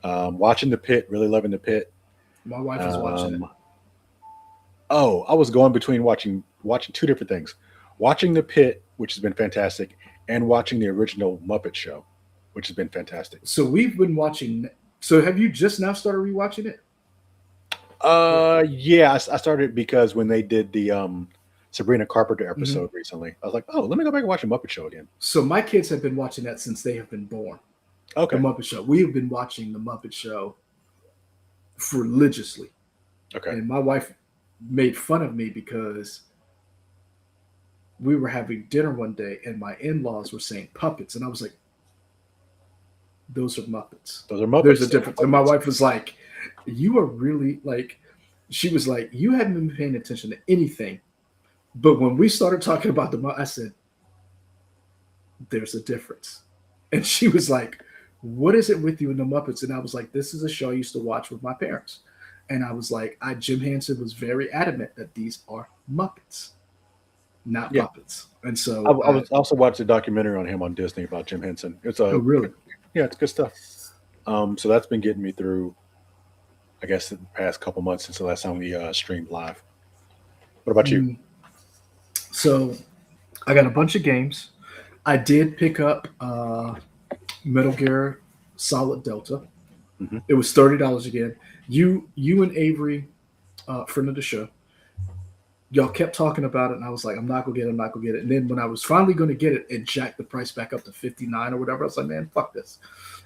Watching The Pit, really loving The Pit. My wife is watching it. Oh, I was going between watching two different things. Watching The Pit, which has been fantastic, and watching the original Muppet Show, which has been fantastic. So we've been watching. So have you just now started rewatching it? Yeah, I started because when they did the Sabrina Carpenter episode recently, I was like, oh, let me go back and watch the Muppet Show again. So my kids have been watching that since they have been born. Okay. The Muppet Show. We have been watching the Muppet Show religiously. Okay. And my wife made fun of me because we were having dinner one day and my in-laws were saying puppets, and I was like, those are Muppets. Those are Muppets. There's a difference. And my wife was like, you are really like, she was like, you haven't been paying attention to anything. But when we started talking about the Muppets, I said, there's a difference. And she was like, what is it with you and the Muppets? And I was like, this is a show I used to watch with my parents. And I was like, Jim Henson was very adamant that these are Muppets, not puppets. And so I also watched a documentary on him on Disney about Jim Henson. It's oh, really? Yeah, it's good stuff. So that's been getting me through, I guess, the past couple months since the last time we streamed live. What about you? So I got a bunch of games. I did pick up Metal Gear Solid Delta. Mm-hmm. It was $30 again. You and Avery, friend of the show, y'all kept talking about it, and I was like, I'm not gonna get it. And then when I was finally gonna get it, it jacked the price back up to $59 or whatever. I was like, man, fuck this.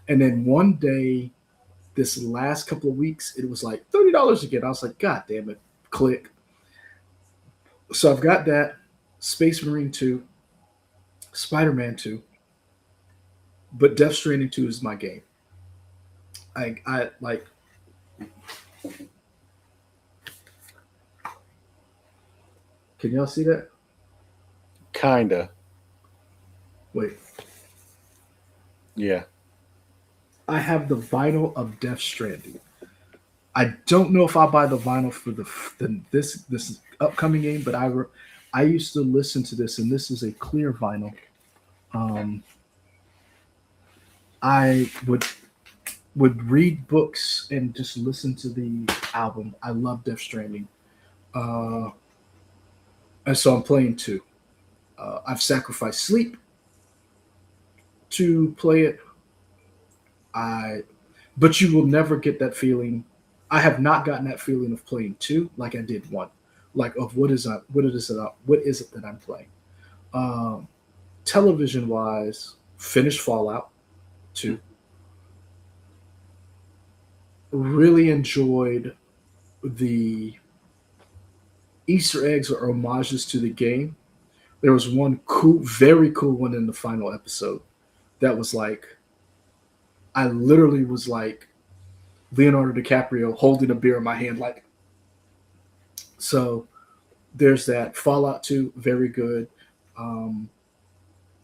And then one day, this last couple of weeks, it was like $30 again. I was like, God damn it. Click. So I've got that, Space Marine 2, Spider-Man 2, but Death Stranding 2 is my game. I like. Can y'all see that? Kinda. Wait. Yeah. I have the vinyl of Death Stranding. I don't know if I'll buy the vinyl for this upcoming game, but I used to listen to this, and this is a clear vinyl. I would read books and just listen to the album. I love Death Stranding. And so I'm playing 2. I've sacrificed sleep to play it. But you will never get that feeling. I have not gotten that feeling of playing 2 like I did 1. Like of what is it that I'm playing? Television wise, finished Fallout 2. Really enjoyed the Easter eggs or homages to the game. There was one cool, very cool one in the final episode that was like, I literally was like Leonardo DiCaprio holding a beer in my hand, like, so. There's that. Fallout 2, very good. Um,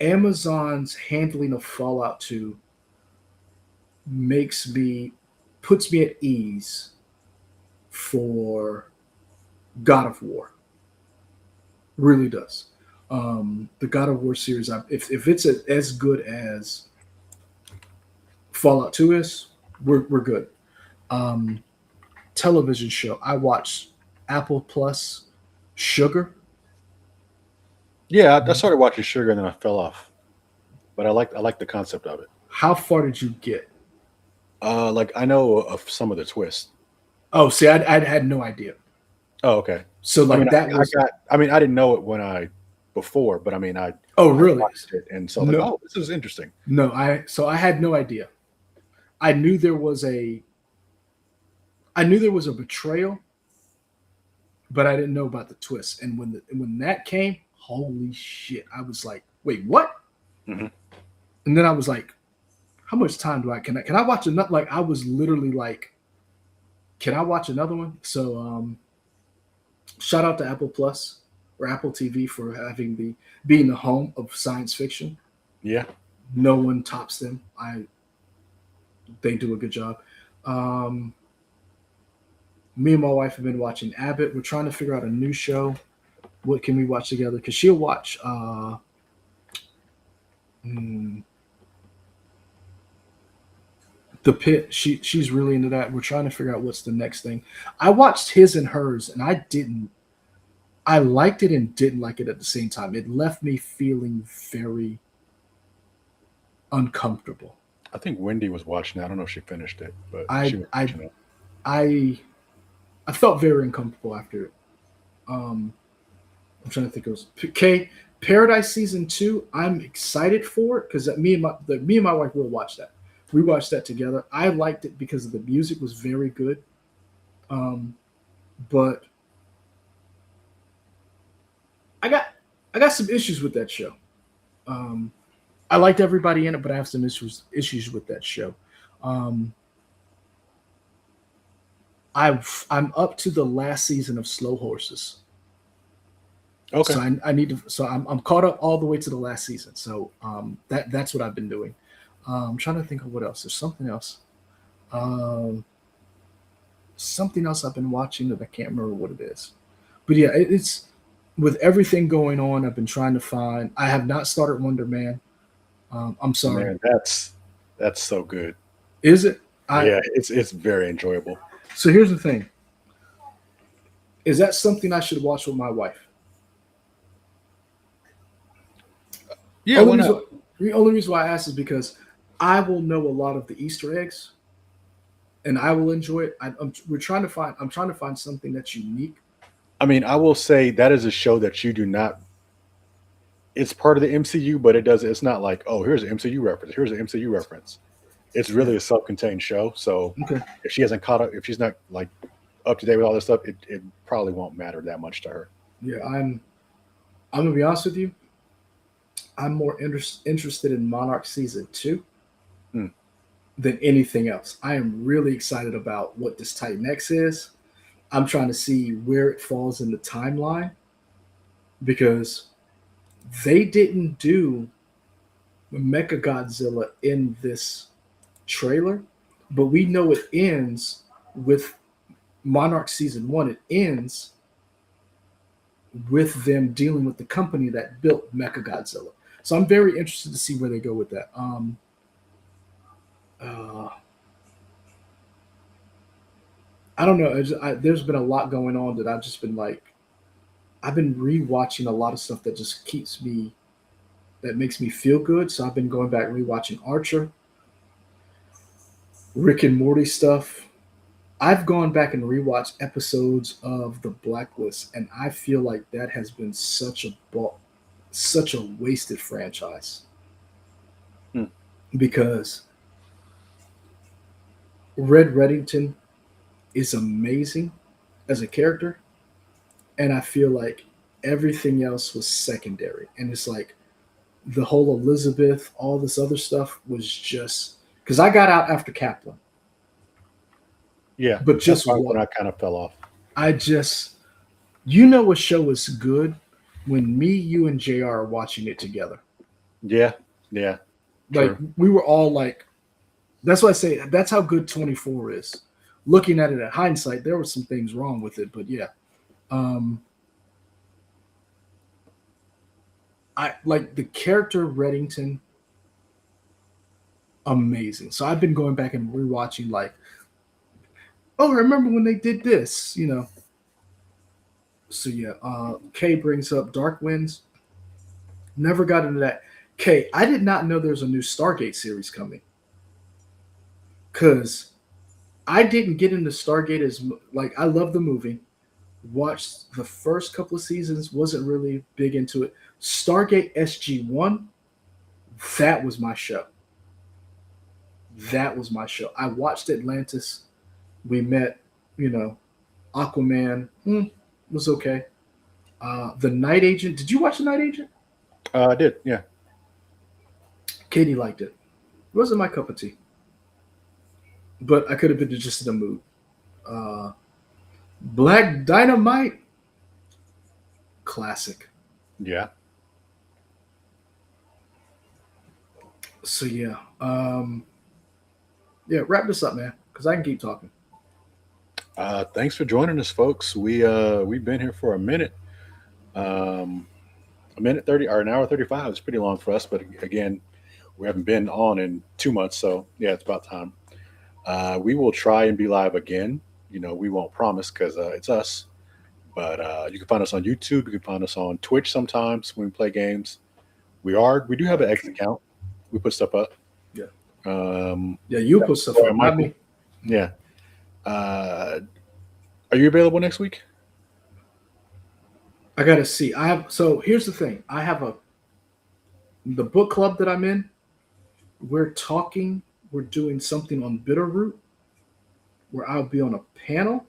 Amazon's handling of Fallout 2 makes me puts me at ease for God of War. Really does. The God of War series, if it's as good as Fallout 2 is, we're good. Um, Television show. I watched Apple Plus Sugar. Yeah, I started watching Sugar and then I fell off, but I like the concept of it. How far did you get? Like I know of some of the twists. Oh, see, I had no idea. Oh, okay. So I mean, like that I was. got. I mean, I didn't know it when I before, but I mean, Oh, I really? watched it, and so I was like, No, oh, this is interesting. no. I had no idea. I knew there was a I knew there was a betrayal, but I didn't know about the twist. And when that came, holy shit! I was like, wait, what? Hmm. And then I was like, how much time do I can I watch another? Like I was literally like, can I watch another one? So shout out to Apple Plus or Apple TV for having the being the home of science fiction. Yeah. No one tops them. They do a good job. Um, Me and my wife have been watching Abbott. We're trying to figure out a new show. What can we watch together? Because she'll watch mm, The Pit. She's really into that. We're trying to figure out what's the next thing. I watched His and Hers, and I didn't. I liked it and didn't like it at the same time. It left me feeling very uncomfortable. I think Wendy was watching it. I don't know if she finished it, but she I was I watching it. I I felt very uncomfortable after it. Um, I'm trying to think. It was okay. Paradise season 2. I'm excited for it because me and my wife will watch that. We watched that together. I liked it because of the music was very good. Um, but I got I got some issues with that show. Um, I liked everybody in it, but I have some issues with that show. Um, I'm up to the last season of Slow Horses. Okay. So I need to. So I'm caught up all the way to the last season. So that's what I've been doing. I'm trying to think of what else. There's something else. Um, Something else I've been watching that I can't remember what it is. But yeah, it's with everything going on. I've been trying to find. I have not started Wonder Man. I'm sorry. Man, that's so good. Is it? I Yeah, it's very enjoyable. So here's the thing. Is that something I should watch with my wife? Yeah, Only why not? reason, the only reason why I ask is because I will know a lot of the Easter eggs and I will enjoy it. We're trying to find. I'm trying to find something that's unique. I mean, I will say that is a show that you do not. It's part of the MCU, but it does. It's not like, oh, here's an MCU reference. Here's an MCU reference. It's Yeah. really a self-contained show. So Okay. if she hasn't caught up, if she's not like up to date with all this stuff, it probably won't matter that much to her. Yeah. I'm gonna be honest with you. I'm more interested in Monarch season 2 Hmm. than anything else. I am really excited about what this Titan X is. I'm trying to see where it falls in the timeline because they didn't do Mecha Godzilla in this trailer, but we know it ends with Monarch season 1. It ends with them dealing with the company that built Mecha Godzilla. So I'm very interested to see where they go with that. Uh, I don't know. There's been a lot going on that I've just been like, I've been rewatching a lot of stuff that just that makes me feel good. So I've been going back rewatching Archer, Rick and Morty stuff. I've gone back and rewatched episodes of The Blacklist, and I feel like that has been such a wasted franchise Hmm. because Red Reddington is amazing, as a character, and I feel like everything else was secondary. And it's like the whole Elizabeth, all this other stuff was just because I got out after Kaplan, Yeah, but that's just why when what I kind of fell off. I just, you know, a show is good when me, you, and Jr. are watching it together. Yeah, yeah, Like true. we were all like, that's why I say that's how good 24 is. Looking at it at hindsight, there were some things wrong with it, but yeah. Um, I like the character Reddington, amazing. So I've been going back and rewatching like, oh, remember when they did this, you know. So yeah, Kay brings up Dark Winds. Never got into that. Kay, I did not know there's a new Stargate series coming. Cause I didn't get into Stargate as like I love the movie. Watched the first couple of seasons, wasn't really big into it. Stargate SG-1, that was my show. That was my show. I watched Atlantis. We met, you know, Aquaman. Was okay. The Night Agent. Did you watch The Night Agent? I did. Yeah. Katie liked it. It wasn't my cup of tea, but I could have been just in the mood. Uh, Black Dynamite, classic. Yeah. So yeah, yeah. Wrap this up, man, because I can keep talking. Thanks for joining us, folks. We've been here for a minute. Um, a minute 30 or an hour 35 is pretty long for us, but again, we haven't been on in 2 months, so yeah, it's about time. We will try and be live again. We won't promise because it's us. But you can find us on YouTube. You can find us on Twitch sometimes when we play games. We do have an X account. We put stuff up. Yeah, Um, yeah. You put stuff up, not Michael. me. Yeah. Uh, are you available next week? I gotta see. I have. So here's the thing. I have a the book club that I'm in. We're talking. We're doing something on Bitterroot where I'll be on a panel.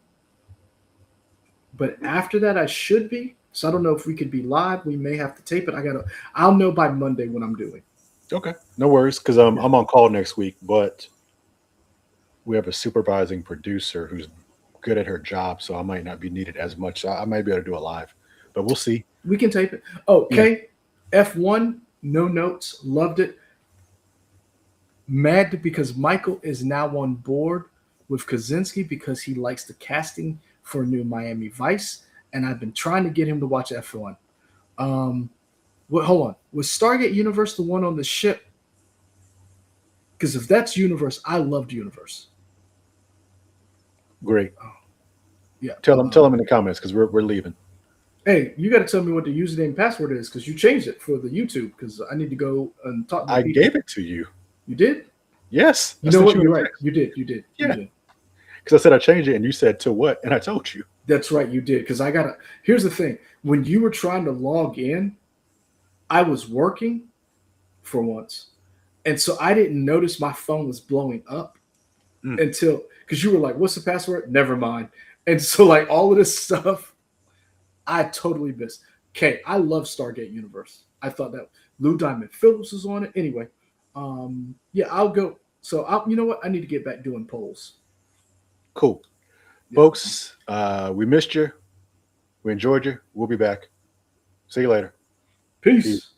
But after that, I should be. So I don't know if we could be live. We may have to tape it. I gotta. I'll know by Monday what I'm doing. Okay, no worries, because Yeah. I'm on call next week, but we have a supervising producer who's good at her job, so I might not be needed as much. So I might be able to do it live, but we'll see. We can tape it. Oh, Yeah, okay. F1, no notes. Loved it. Mad because Michael is now on board with Kaczynski because he likes the casting for new Miami Vice, and I've been trying to get him to watch F1. What? Hold on. Was Stargate Universe the one on the ship? Because if that's Universe, I loved Universe. great. Oh, yeah. Tell them in the comments because we're leaving. Hey, you got to tell me what the username and password is because you changed it for the YouTube because I need to go and talk to the I people. gave it to you. You did? Yes, You I know sent what? you You're a right. text. You did. You did. You Yeah, did. because I said I changed it, and you said to what, and I told you. That's right. You did. Because I got to. Here's the thing. When you were trying to log in, I was working for once. And so I didn't notice my phone was blowing up Mm. until, because you were like, what's the password? Never mind. And so, like, all of this stuff, I totally missed. Okay. I love Stargate Universe. I thought that Lou Diamond Phillips was on it. Anyway, yeah, I'll go. So, you know what? I need to get back doing polls. Cool, Yeah. folks. We missed you. We enjoyed you. We'll be back. See you later. Peace. Peace.